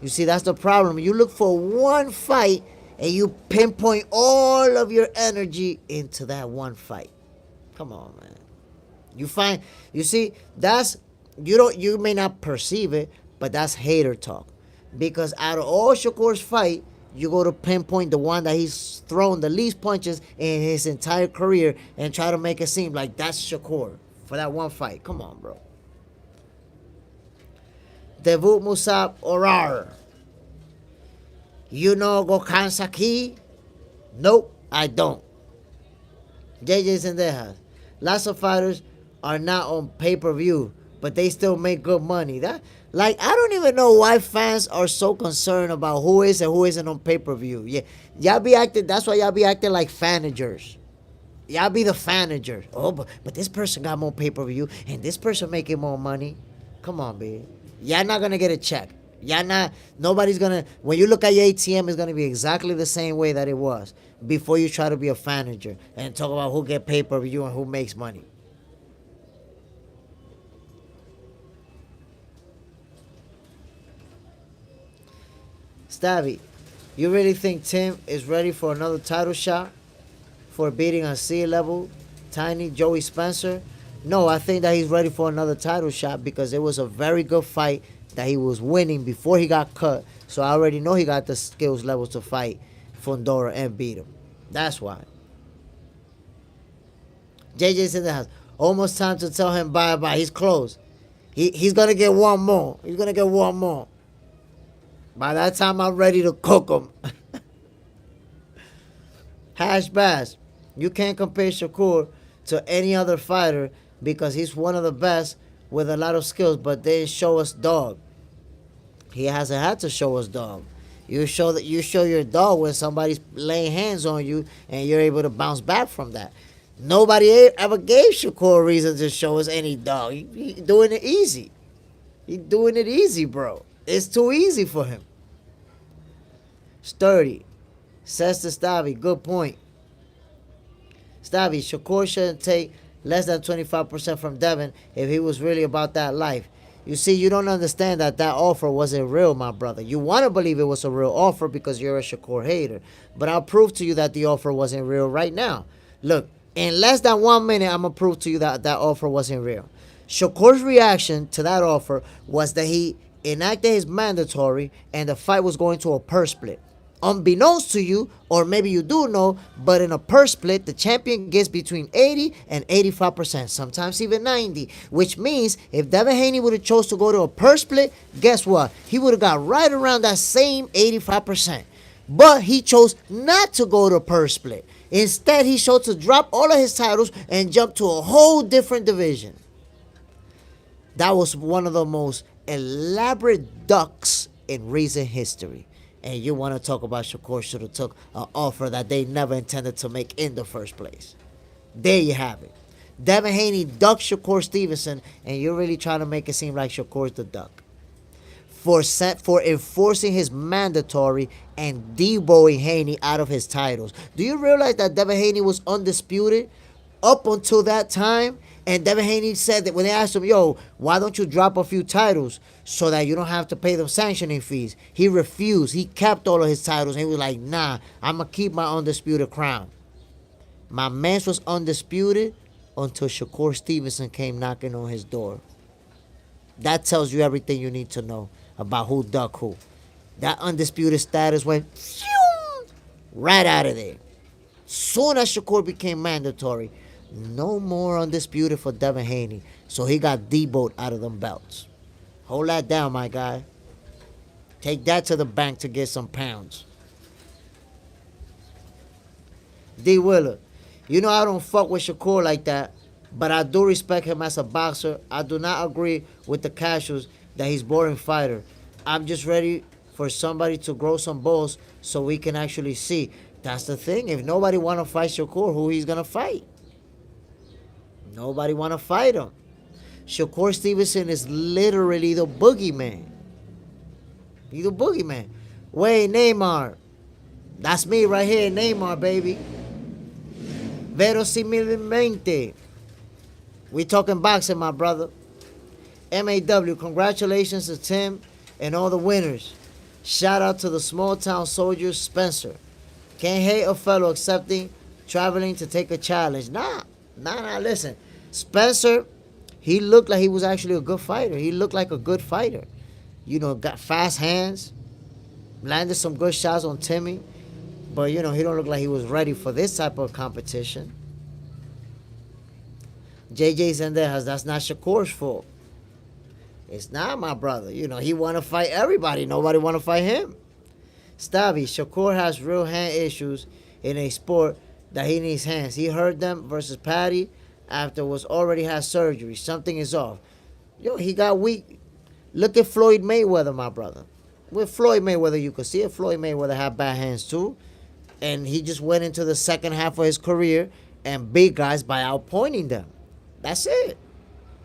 You see, that's the problem. You look for one fight and you pinpoint all of your energy into that one fight. Come on, man. You see, you may not perceive it, but that's hater talk. Because out of all Shakur's fight, you go to pinpoint the one that he's thrown the least punches in his entire career and try to make it seem like that's Shakur for that one fight. Come on, bro. Devut Musab Orar. You know Gokhan Saki? Nope, I don't. JJ's in their house. Lots of fighters are not on pay-per-view, but they still make good money. I don't even know why fans are so concerned about who is and who isn't on pay-per-view. Yeah, that's why y'all be acting like fanagers. Y'all be the fanagers. Oh, but this person got more pay-per-view and this person making more money. Come on, baby. Y'all not gonna get a check. Nobody's gonna, when you look at your ATM, it's gonna be exactly the same way that it was before you try to be a fanager and talk about who get pay-per-view and who makes money. Stabby, you really think Tim is ready for another title shot for beating a C-level tiny Joey Spencer? No, I think that he's ready for another title shot because it was a very good fight that he was winning before he got cut. So I already know he got the skills levels to fight Fundora and beat him. That's why. JJ's in the house. Almost time to tell him bye-bye. He's close. He's going to get one more. He's going to get one more. By that time, I'm ready to cook him. Hash Bass. You can't compare Shakur to any other fighter because he's one of the best with a lot of skills, but they show us dog. He hasn't had to show us dog. You show your dog when somebody's laying hands on you and you're able to bounce back from that. Nobody ever gave Shakur a reason to show us any dog. He's doing it easy. He's doing it easy, bro. It's too easy for him. Sturdy. Says to Stabby, good point. Stabby, Shakur shouldn't take less than 25% from Devin if he was really about that life. You see, you don't understand that offer wasn't real, my brother. You want to believe it was a real offer because you're a Shakur hater. But I'll prove to you that the offer wasn't real right now. Look, in less than 1 minute, I'm going to prove to you that offer wasn't real. Shakur's reaction to that offer was that he enacted his mandatory and the fight was going to a purse split. Unbeknownst to you, or maybe you do know, but in a purse split, the champion gets between 80 and 85%, sometimes even 90, which means if Devin Haney would have chose to go to a purse split, guess what? He would have got right around that same 85%. But he chose not to go to a purse split. Instead, he chose to drop all of his titles and jump to a whole different division. That was one of the most elaborate ducks in recent history. And you want to talk about Shakur should have took an offer that they never intended to make in the first place. There you have it. Devin Haney ducked Shakur Stevenson, and you're really trying to make it seem like Shakur's the duck. For enforcing his mandatory and deboing Haney out of his titles. Do you realize that Devin Haney was undisputed up until that time? And Devin Haney said that when they asked him, yo, why don't you drop a few titles so that you don't have to pay them sanctioning fees? He refused. He kept all of his titles. And he was like, nah, I'm going to keep my undisputed crown. My man was undisputed until Shakur Stevenson came knocking on his door. That tells you everything you need to know about who ducked who. That undisputed status went right out of there. Soon as Shakur became mandatory, no more undisputed for Devin Haney. So he got deboed out of them belts. Hold that down, my guy. Take that to the bank to get some pounds. D. Willer. You know I don't fuck with Shakur like that, but I do respect him as a boxer. I do not agree with the casuals that he's boring fighter. I'm just ready for somebody to grow some balls so we can actually see. That's the thing. If nobody want to fight Shakur, who he's going to fight? Nobody want to fight him. Shakur Stevenson is literally the boogeyman. He's the boogeyman. Wait, Neymar. That's me right here, Neymar, baby. Verosimilmente. We talking boxing, my brother. MAW, congratulations to Tim and all the winners. Shout out to the small town soldier, Spencer. Can't hate a fellow accepting traveling to take a challenge. Nah, listen. Spencer, he looked like he was actually a good fighter. He looked like a good fighter. You know, got fast hands, landed some good shots on Timmy. But, you know, he don't look like he was ready for this type of competition. JJ Zendejas, that's not Shakur's fault. It's not, my brother. You know, he want to fight everybody. Nobody want to fight him. Stabby, Shakur has real hand issues in a sport that he needs hands. He hurt them versus Patty afterwards, already had surgery. Something is off. Yo, he got weak. Look at Floyd Mayweather, my brother. With Floyd Mayweather, you could see it. Floyd Mayweather had bad hands too. And he just went into the second half of his career and beat guys by outpointing them. That's it.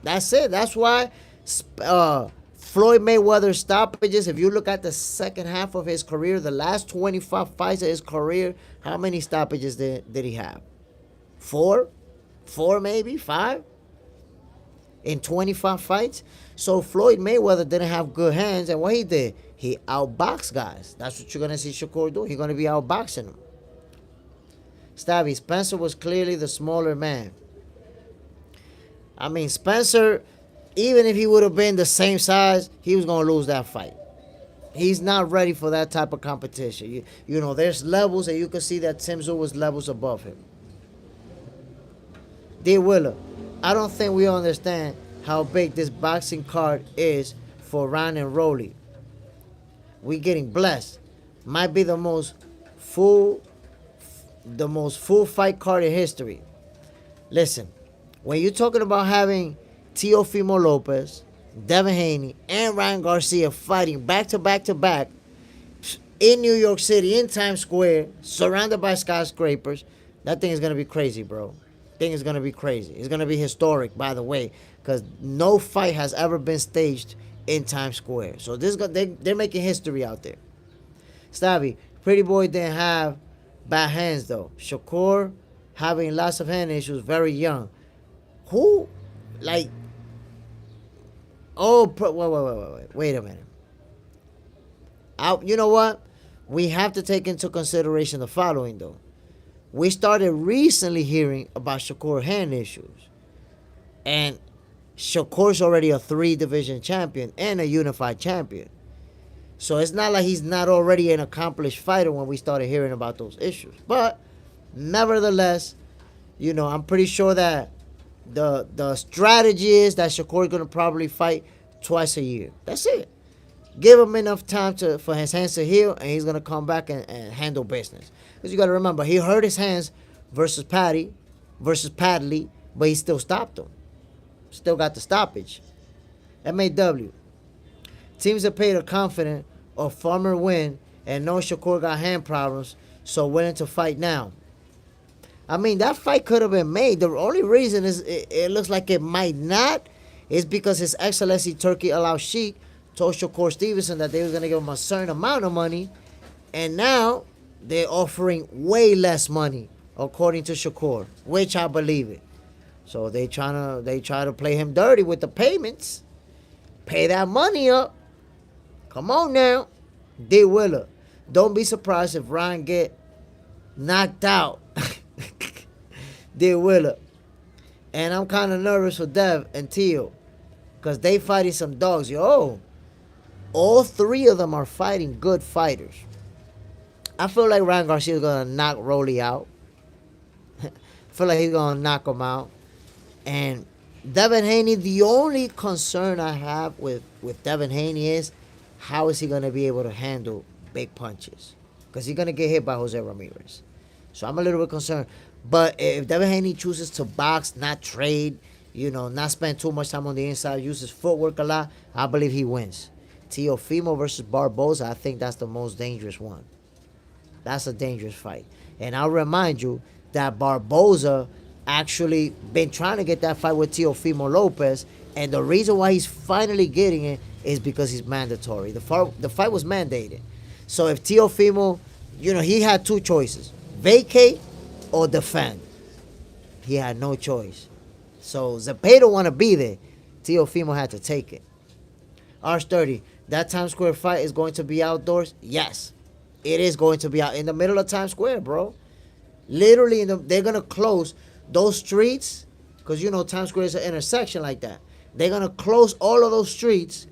That's why Floyd Mayweather's stoppages, if you look at the second half of his career, the last 25 fights of his career, how many stoppages did he have? 4? 4 maybe? 5? In 25 fights? So Floyd Mayweather didn't have good hands, and what he did, he outboxed guys. That's what you're going to see Shakur do. He's going to be outboxing them. Stabby, Spencer was clearly the smaller man. I mean, Spencer, even if he would have been the same size, he was going to lose that fight. He's not ready for that type of competition. You know, there's levels, and you can see that Tszyu was levels above him. Dear Willa, I don't think we understand how big this boxing card is for Ryan and Rolly. We getting blessed. Might be the most full fight card in history. Listen, when you're talking about having Teofimo Lopez, Devin Haney, and Ryan Garcia fighting back to back to back in New York City, in Times Square, surrounded by skyscrapers, that thing is going to be crazy, bro. Thing is going to be crazy. It's going to be historic, by the way, because no fight has ever been staged in Times Square. So they're making history out there. Stabby, Pretty Boy didn't have bad hands though. Shakur having lots of hand issues, very young. Who, like, wait a minute. You know what? We have to take into consideration the following though. We started recently hearing about Shakur hand issues, and Shakur's already a 3 division champion and a unified champion. So it's not like he's not already an accomplished fighter when we started hearing about those issues. But nevertheless, I'm pretty sure that the strategy is that Shakur is gonna probably fight twice a year. That's it. Give him enough time for his hands to heal, and he's gonna come back and handle business. Because you gotta remember, he hurt his hands versus Padley, but he still stopped him. Still got the stoppage. MAW. Teams that paid are confident of Farmer win and know Shakur got hand problems, so willing to fight now. I mean, that fight could have been made. The only reason is it looks like it might not is because His Excellency Turkey Al Sheikh told Shakur Stevenson that they were going to give him a certain amount of money, and now they're offering way less money, according to Shakur, which I believe it. So they try to play him dirty with the payments. Pay that money up. Come on now. D. Willer. Don't be surprised if Ryan get knocked out. D. Willer. And I'm kind of nervous for Dev and Tszyu, because they fighting some dogs. Yo, all 3 of them are fighting good fighters. I feel like Ryan Garcia is going to knock Rolly out. I feel like he's going to knock him out. And Devin Haney, the only concern I have with Devin Haney is how is he going to be able to handle big punches? Because he's going to get hit by Jose Ramirez. So I'm a little bit concerned. But if Devin Haney chooses to box, not trade, not spend too much time on the inside, use his footwork a lot, I believe he wins. Teofimo versus Barboza, I think that's the most dangerous one. That's a dangerous fight. And I'll remind you that Barboza actually been trying to get that fight with Teofimo Lopez, and the reason why he's finally getting it is because he's mandatory. The fight was mandated. So if Teofimo, he had 2 choices: vacate or defend. He had no choice. So Zepeda want to be there. Teofimo had to take it. Arch 30. That Times Square fight is going to be outdoors? Yes. It is going to be out in the middle of Times Square, bro. Literally, they're going to close those streets, because Times Square is an intersection like that. They're going to close all of those streets,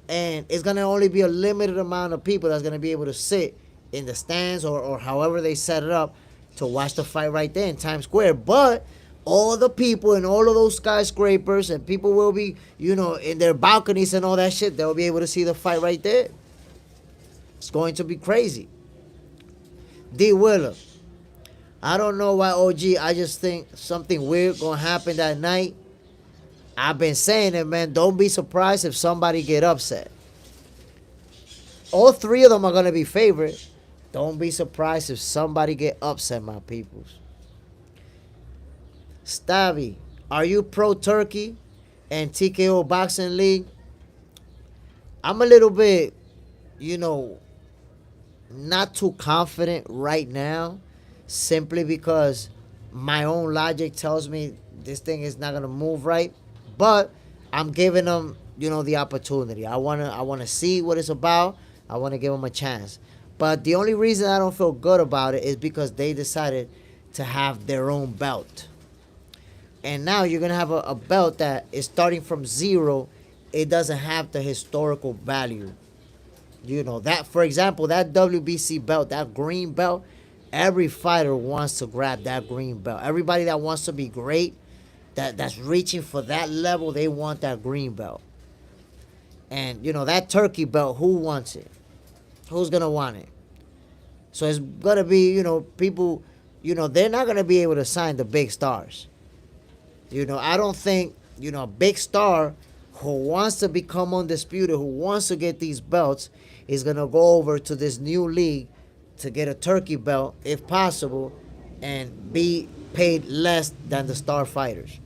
and it's going to only be a limited amount of people that's going to be able to sit in the stands or however they set it up to watch the fight right there in Times Square. But all the people in all of those skyscrapers, and people will be, in their balconies and all that shit, they'll be able to see the fight right there. It's going to be crazy. D. Willer. I don't know why, OG. I just think something weird going to happen that night. I've been saying it, man. Don't be surprised if somebody get upset. All 3 of them are going to be favorite. Don't be surprised if somebody get upset, my peoples. Stavi, are you pro-Turkey and TKO Boxing League? I'm a little bit, not too confident right now, simply because my own logic tells me this thing is not gonna move right. But I'm giving them, the opportunity. I wanna see what it's about. I wanna give them a chance. But the only reason I don't feel good about it is because they decided to have their own belt. And now you're gonna have a belt that is starting from 0. It doesn't have the historical value. That, for example, that WBC belt, that green belt, every fighter wants to grab that green belt. Everybody that wants to be great, that's reaching for that level, they want that green belt. And, that turkey belt, who wants it? Who's going to want it? So it's going to be, people, they're not going to be able to sign the big stars. I don't think, a big star who wants to become undisputed, who wants to get these belts, is going to go over to this new league to get a turkey belt, if possible, and be paid less than the star fighters.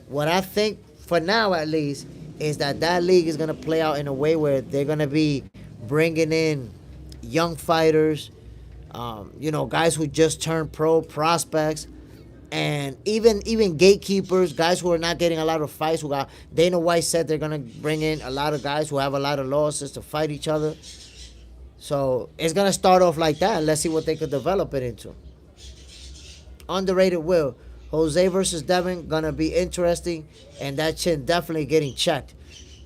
What I think, for now at least, is that league is going to play out in a way where they're going to be bringing in young fighters, Guys who just turned pro, prospects, and even gatekeepers, guys who are not getting a lot of fights. Who got Dana White said they're gonna bring in a lot of guys who have a lot of losses to fight each other. So it's gonna start off like that. And let's see what they could develop it into. Underrated Will. Jose versus Devin gonna be interesting, and that chin definitely getting checked.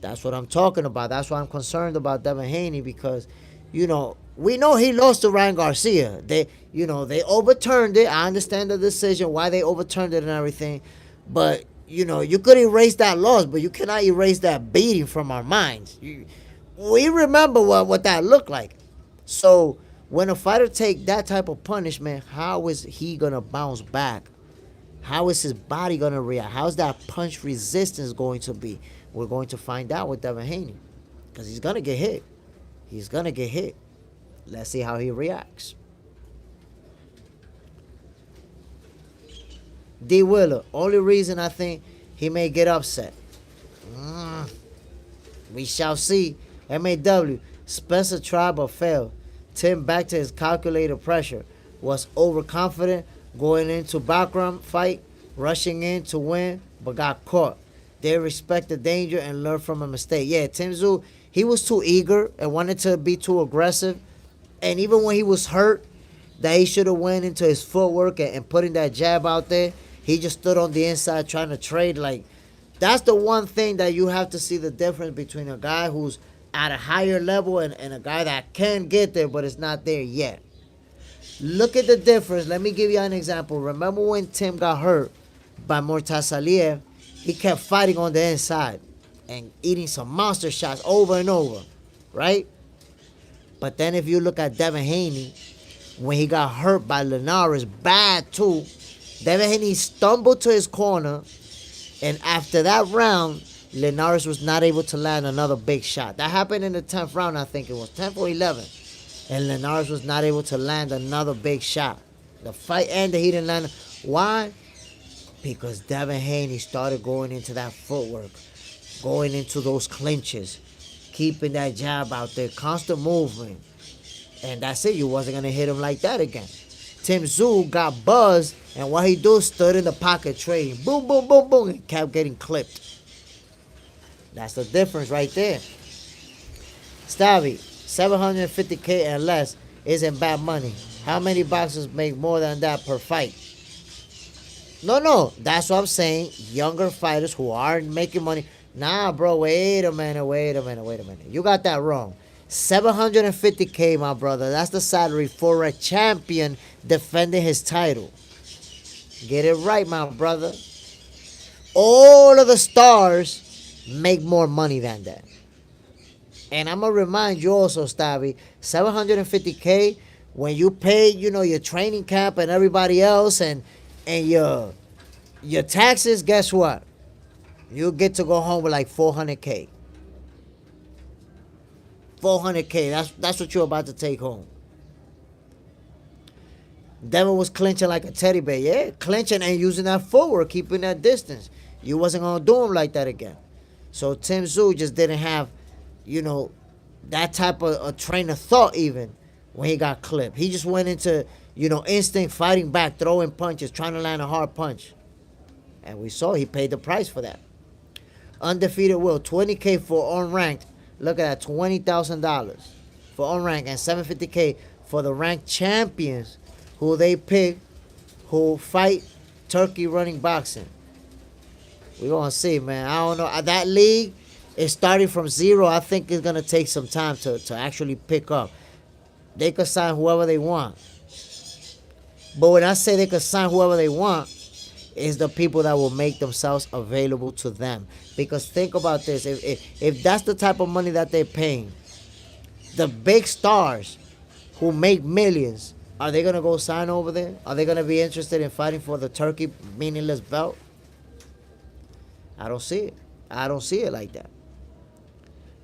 That's what I'm talking about. That's why I'm concerned about Devin Haney, because, we know he lost to Ryan Garcia. They overturned it. I understand the decision, why they overturned it and everything, but you could erase that loss, but you cannot erase that beating from our minds. We remember what that looked like. So when a fighter take that type of punishment, how is he gonna bounce back? How is his body gonna react? How's that punch resistance going to be? We're going to find out with Devin Haney, because he's gonna get hit. He's gonna get hit. Let's see how he reacts. D. Willer. Only reason I think he may get upset. We shall see. MAW. Spencer tried but failed. Tim, back to his calculated pressure, was overconfident going into background fight, rushing in to win, but got caught. They respect the danger and learn from a mistake. Yeah, Tim Tszyu, he was too eager and wanted to be too aggressive. And even when he was hurt, that he should have went into his footwork and putting that jab out there, he just stood on the inside trying to trade. Like, that's the one thing that you have to see the difference between a guy who's at a higher level and a guy that can get there but is not there yet. Look at the difference. Let me give you an example. Remember when Tim got hurt by Mortasaliev? He kept fighting on the inside and eating some monster shots over and over, right? But then if you look at Devin Haney, when he got hurt by Linares, bad too, Devin Haney stumbled to his corner, and after that round, Linares was not able to land another big shot. That happened in the 10th round, I think it was 10th or 11th. And Linares was not able to land another big shot. The fight ended, he didn't land. Why? Because Devin Haney started going into that footwork, going into those clinches, keeping that jab out there, constant movement. And that's it. You wasn't going to hit him like that again. Tim Tszyu got buzzed, and what he do, stood in the pocket trading. Boom, boom, boom, boom, and kept getting clipped. That's the difference right there. Stabby, $750K and less isn't bad money. How many boxers make more than that per fight? No, that's what I'm saying. Younger fighters who aren't making money. Nah, bro, wait a minute. You got that wrong. $750K, my brother. That's the salary for a champion defending his title. Get it right, my brother. All of the stars make more money than that. And I'm going to remind you also, Stabby, $750K, when you pay, your training camp and everybody else and your taxes, guess what? You get to go home with like $400K. $400K. That's what you're about to take home. Devin was clinching like a teddy bear. Yeah, clinching and using that footwork, keeping that distance. You wasn't going to do him like that again. So Tim Tszyu just didn't have, that type of a train of thought even when he got clipped. He just went into, instinct, fighting back, throwing punches, trying to land a hard punch. And we saw he paid the price for that. Undefeated Will, $20K for unranked. Look at that, $20,000 for unranked, and $750K for the ranked champions who they pick, who fight Turkey running boxing. We're going to see, man. I don't know. That league is starting from zero. I think it's going to take some time to actually pick up. They could sign whoever they want. But when I say they could sign whoever they want, is the people that will make themselves available to them. Because think about this. If that's the type of money that they're paying, the big stars who make millions, are they going to go sign over there? Are they going to be interested in fighting for the Turkey meaningless belt? I don't see it. I don't see it like that.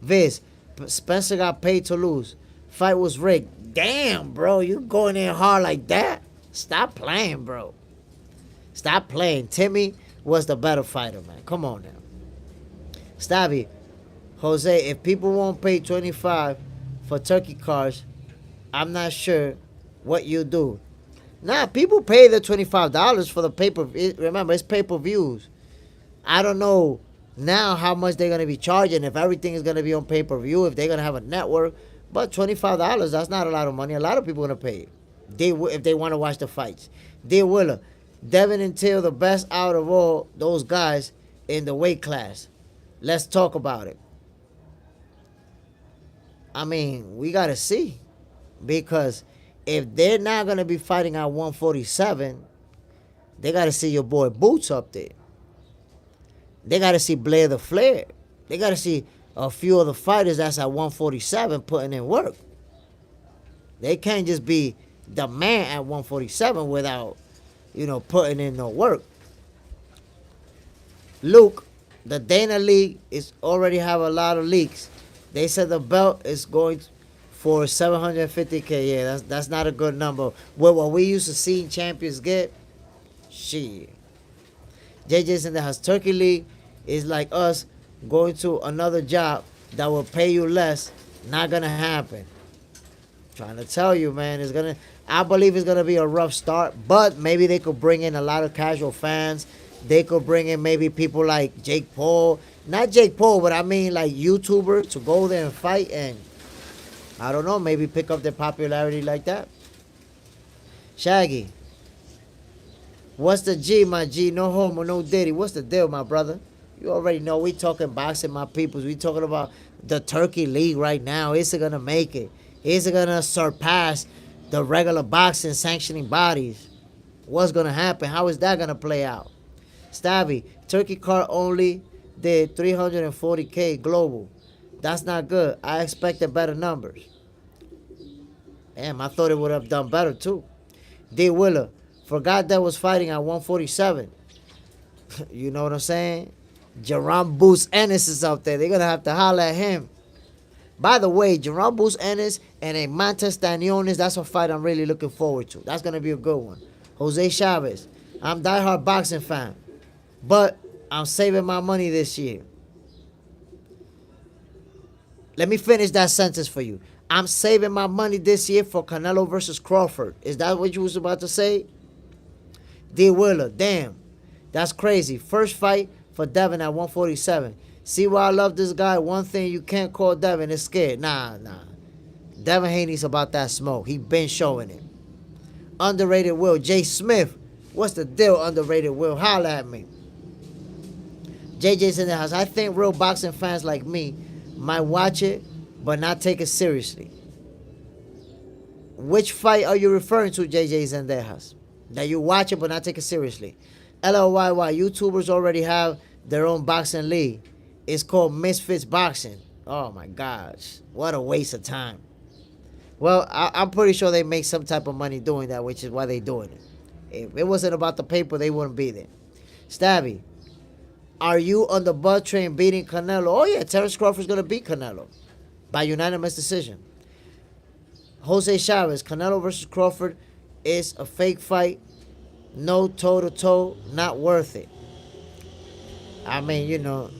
Viz, Spencer got paid to lose. Fight was rigged. Damn, bro. You going in hard like that? Stop playing, bro. Stop playing. Timmy was the better fighter, man. Come on now. Stabby, Jose, if people won't pay $25 for turkey cards, I'm not sure what you do. Now, people pay the $25 for the paper. Remember, it's pay-per-views. I don't know now how much they're going to be charging, if everything is going to be on pay-per-view, if they're going to have a network. But $25, that's not a lot of money. A lot of people are going to pay it. If they want to watch the fights. Dear Willa, Devin and Till, the best out of all those guys in the weight class. Let's talk about it. I mean, we got to see. Because if they're not going to be fighting at 147, they got to see your boy Boots up there. They got to see Blair the Flair. They got to see a few of the fighters that's at 147 putting in work. They can't just be the man at 147 without, putting in no work. Luke, the Dana League is already have a lot of leaks. They said the belt is going for $750K. Yeah, that's not a good number. What we used to see champions get, shit. JJ's in the house. Turkey League is like us going to another job that will pay you less. Not gonna happen. Trying to tell you, man, I believe it's gonna be a rough start, but maybe they could bring in a lot of casual fans. They could bring in maybe people like Jake Paul. Not Jake Paul, but I mean like YouTubers to go there and fight, and I don't know, maybe pick up their popularity like that. Shaggy, what's the G, my G? No homo, no diddy. What's the deal, my brother? You already know we talking boxing, my peoples. We talking about the Turkey League right now. Is it gonna make it? Is it gonna surpass the regular boxing sanctioning bodies? What's gonna happen? How is that gonna play out? Stabby, Turkey card only did 340K global. That's not good. I expected better numbers. Damn, I thought it would have done better too. D. Willer, forgot that was fighting at 147. You know what I'm saying? Jerome Boots Ennis is out there. They're going to have to holler at him. By the way, Jerome Boots Ennis and a Montes Stanionis, that's a fight I'm really looking forward to. That's going to be a good one. Jose Chavez, I'm diehard boxing fan, but I'm saving my money this year. Let me finish that sentence for you. I'm saving my money this year for Canelo versus Crawford. Is that what you was about to say? D. Willer, damn. That's crazy. First fight for Devin at 147. See why I love this guy? One thing you can't call Devin is scared. Nah. Devin Haney's about that smoke. He been showing it. Underrated Will. Jay Smith. What's the deal, underrated Will? Holla at me. JJ's in the house. I think real boxing fans like me might watch it, but not take it seriously. Which fight are you referring to, JJ's in their house? That you watch it, but not take it seriously. LLYY, YouTubers already have their own boxing league. It's called Misfits Boxing. Oh my gosh. What a waste of time. Well, I'm pretty sure they make some type of money doing that, which is why they're doing it. If it wasn't about the paper, they wouldn't be there. Stabby, are you on the Bud train beating Canelo? Oh yeah, Terence Crawford's going to beat Canelo by unanimous decision. Jose Chavez, Canelo versus Crawford is a fake fight. No toe-to-toe, not worth it. I mean,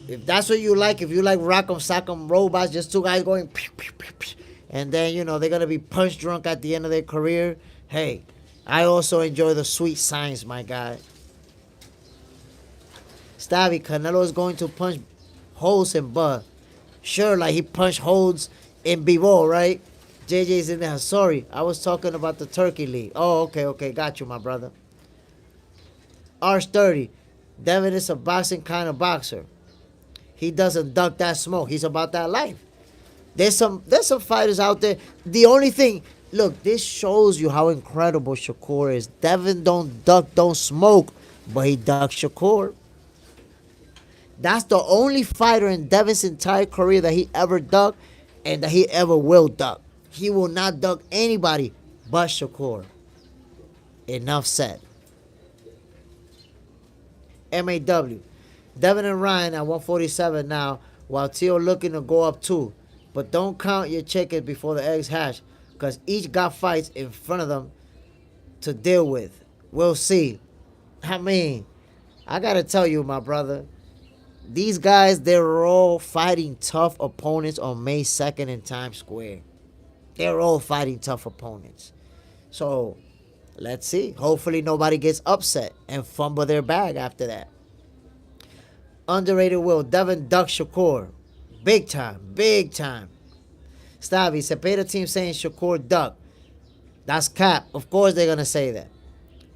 if that's what you like, if you like Rock'em Sock'em robots, just two guys going pew, pew, pew, pew, and then, they're going to be punch drunk at the end of their career. Hey, I also enjoy the sweet science, my guy. Stabby, Canelo is going to punch holes in Bud. Sure, like he punched holes in Bivol, right? JJ's in there. Sorry, I was talking about the Turkey League. Oh, okay. Got you, my brother. R30. Devin is a boxing kind of boxer. He doesn't duck that smoke. He's about that life. There's some fighters out there. The only thing, look, this shows you how incredible Shakur is. Devin don't duck, don't smoke, but he ducks Shakur. That's the only fighter in Devin's entire career that he ever ducked and that he ever will duck. He will not duck anybody but Shakur. Enough said. MAW. Devin and Ryan at 147 now, while Tszyu looking to go up too. But don't count your chickens before the eggs hatch, because each got fights in front of them to deal with. We'll see. I mean, I got to tell you, my brother, these guys, they're all fighting tough opponents on May 2nd in Times Square. They're all fighting tough opponents. So let's see. Hopefully nobody gets upset and fumble their bag after that. Underrated Will, Devin Duck Shakur. Big time. Big time. Stabby, Cepeda team saying Shakur Duck. That's cap. Of course they're going to say that.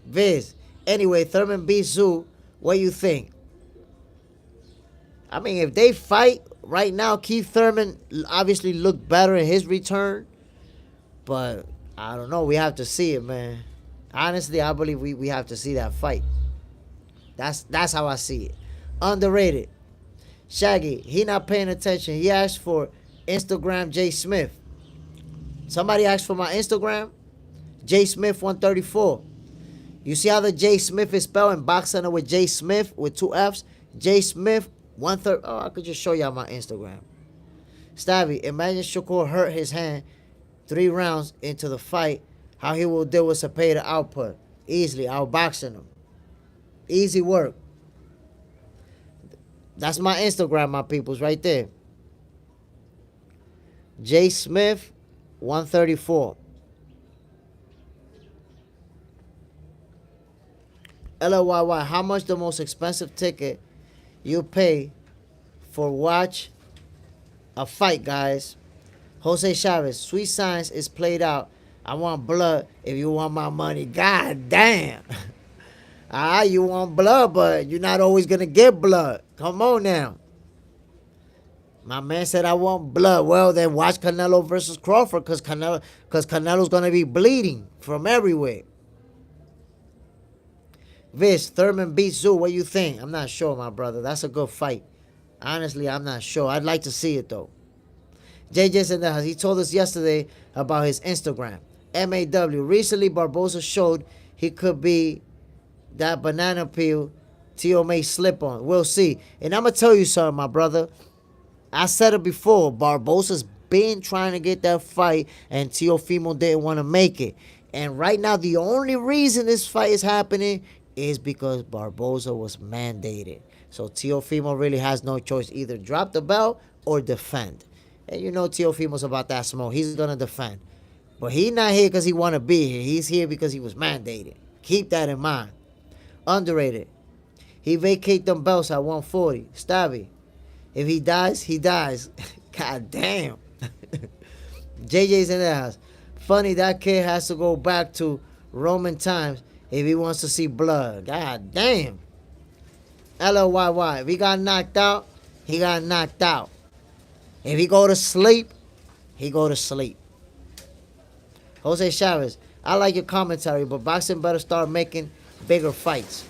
Viz. Anyway, Thurman beats Tszyu. What you think? I mean, if they fight right now, Keith Thurman obviously looked better in his return. But I don't know. We have to see it, man. Honestly, I believe we have to see that fight. That's how I see it. Underrated. Shaggy, he not paying attention. He asked for Instagram J Smith. Somebody asked for my Instagram? J Smith 134. You see how the J Smith is spelled in Box Center with J Smith with 2 F's? J Smith 130. Oh, I could just show y'all my Instagram. Stabby, imagine Shakur hurt his hand 3 rounds into the fight. How he will deal with Cepeda output. Easily, outboxing him. Easy work. That's my Instagram, my peoples, right there. J Smith 134. LLYY, how much the most expensive ticket you pay for watch a fight, guys? Jose Chavez, Sweet Science is played out. I want blood if you want my money. God damn. You want blood, but you're not always going to get blood. Come on now. My man said I want blood. Well, then watch Canelo versus Crawford because Canelo's going to be bleeding from everywhere. Viz, Thurman beats Tszyu. What you think? I'm not sure, my brother. That's a good fight. Honestly, I'm not sure. I'd like to see it, though. JJ's in the house. He told us yesterday about his Instagram. MAW. Recently, Barboza showed he could be that banana peel Tszyu may slip on. We'll see. And I'm going to tell you something, my brother. I said it before. Barboza's been trying to get that fight, and Teofimo didn't want to make it. And right now, the only reason this fight is happening is because Barboza was mandated. So Teofimo really has no choice. Either drop the belt or defend. And you know Teofimo's about that smoke. He's going to defend. But he's not here because he want to be here. He's here because he was mandated. Keep that in mind. Underrated. He vacate them belts at 140. Stabby. If he dies, he dies. God damn. JJ's in the house. Funny, that kid has to go back to Roman times if he wants to see blood. God damn. LLYY. If he got knocked out, he got knocked out. If he go to sleep, he go to sleep. Jose Chavez. I like your commentary, but boxing better start making bigger fights.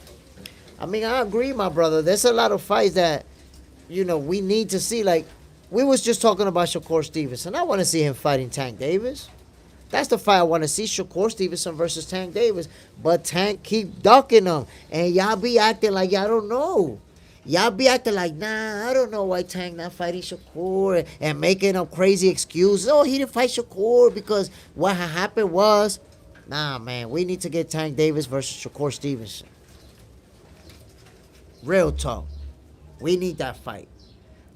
I mean, I agree, my brother. There's a lot of fights that, we need to see. Like, we was just talking about Shakur Stevenson. I want to see him fighting Tank Davis. That's the fight I want to see, Shakur Stevenson versus Tank Davis. But Tank keep ducking him. And y'all be acting like y'all don't know. Y'all be acting like, nah, I don't know why Tank not fighting Shakur. And making up crazy excuses. Oh, he didn't fight Shakur because what happened was. Nah, man, we need to get Tank Davis versus Shakur Stevenson. Real talk. We need that fight.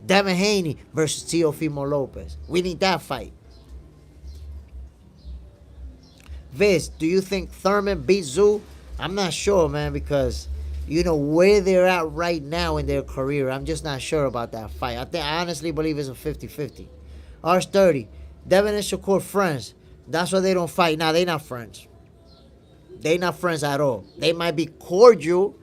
Devin Haney versus Teofimo Lopez. We need that fight. Viz, do you think Thurman beats Tszyu? I'm not sure, man, because where they're at right now in their career. I'm just not sure about that fight. I honestly believe it's a 50-50. Arch30. Devin and Shakur friends. That's why they don't fight. Nah, they not friends. They not friends at all. They might be cordial.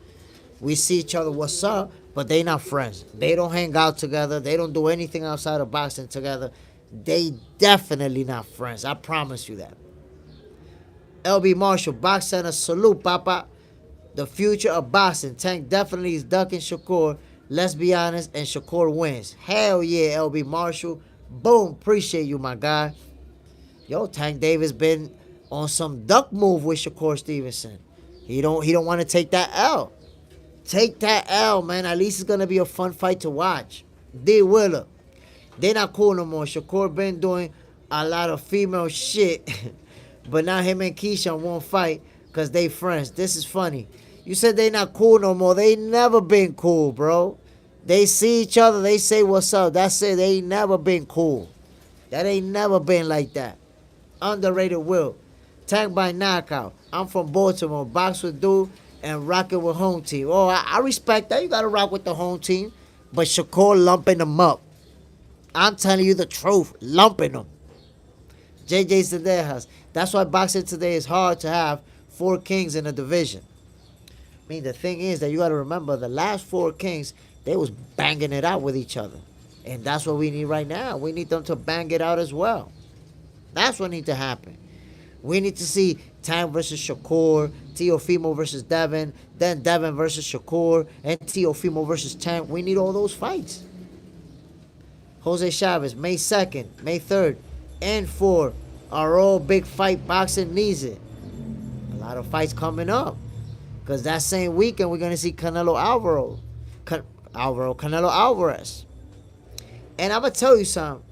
We see each other, what's up? But they not friends. They don't hang out together. They don't do anything outside of boxing together. They definitely not friends. I promise you that. LB Marshall, Box Center, salute, Papa. The future of boxing. Tank definitely is ducking Shakur. Let's be honest, and Shakur wins. Hell yeah, LB Marshall. Boom, appreciate you, my guy. Yo, Tank Davis been on some duck move with Shakur Stevenson. He don't want to take that L. Take that L, man. At least it's going to be a fun fight to watch. D. Willer. They not cool no more. Shakur been doing a lot of female shit. But now him and Keisha won't fight because they friends. This is funny. You said they not cool no more. They never been cool, bro. They see each other. They say what's up. That's it. They ain't never been cool. That ain't never been like that. Underrated Will. Tank by knockout. I'm from Baltimore. Box with dude and rocking with home team. Oh, I respect that. You gotta rock with the home team. But Shakur lumping them up. I'm telling you the truth. Lumping them. JJ Zendejas. That's why boxing today is hard to have 4 kings in a division. I mean, the thing is that you got to remember the last 4 kings, they was banging it out with each other. And that's what we need right now. We need them to bang it out as well. That's what needs to happen. We need to see Tank versus Shakur, Teofimo versus Devin, then Devin versus Shakur, and Teofimo versus Tank. We need all those fights. Jose Chavez, May 2nd, May 3rd, and 4th are all big fight. Boxing needs it. A lot of fights coming up. Because that same weekend, we're going to see Canelo Alvarez. And I'm going to tell you something.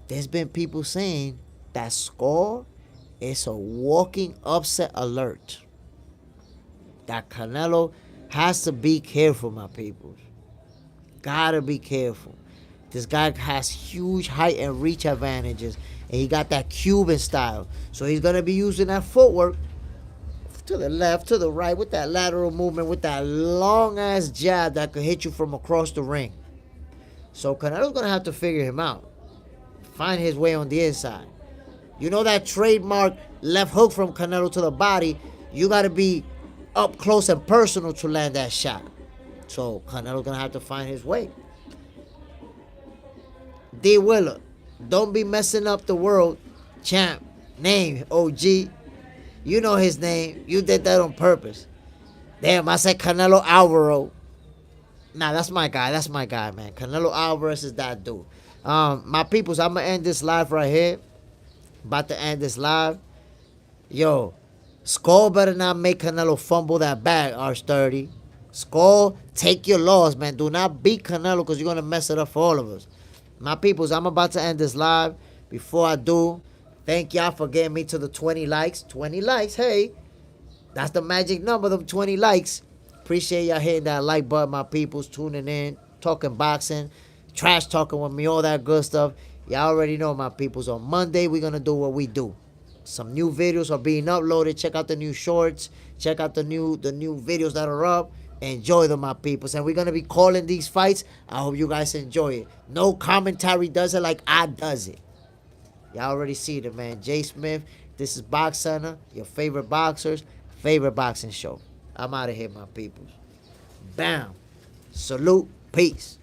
There's been people saying that score is a walking upset alert. That Canelo has to be careful, my people. Gotta be careful. This guy has huge height and reach advantages. And he got that Cuban style. So he's going to be using that footwork to the left, to the right, with that lateral movement, with that long-ass jab that could hit you from across the ring. So Canelo's going to have to figure him out. Find his way on the inside. You know that trademark left hook from Canelo to the body, you got to be up close and personal to land that shot. So Canelo's going to have to find his way. D. Willer, don't be messing up the world champ name, OG. You know his name. You did that on purpose. Damn, I said Canelo Alvarez. Nah, that's my guy. That's my guy, man. Canelo Alvarez is that dude. My peoples, I'm going to end this live right here. About to end this live. Yo, Skull better not make Canelo fumble that bag, R30. Skull, take your loss, man. Do not beat Canelo because you're going to mess it up for all of us. My peoples, I'm about to end this live. Before I do, thank y'all for getting me to the 20 likes. 20 likes, hey. That's the magic number, them 20 likes. Appreciate y'all hitting that like button, my peoples, tuning in, talking boxing, trash talking with me, all that good stuff. Y'all already know, my peoples. On Monday, we're going to do what we do. Some new videos are being uploaded. Check out the new shorts. Check out the new videos that are up. Enjoy them, my peoples. And we're going to be calling these fights. I hope you guys enjoy it. No commentary does it like I does it. Y'all already see it, man. Jay Smith, this is Box Center, your favorite boxers, favorite boxing show. I'm out of here, my peoples. Bam. Salute. Peace.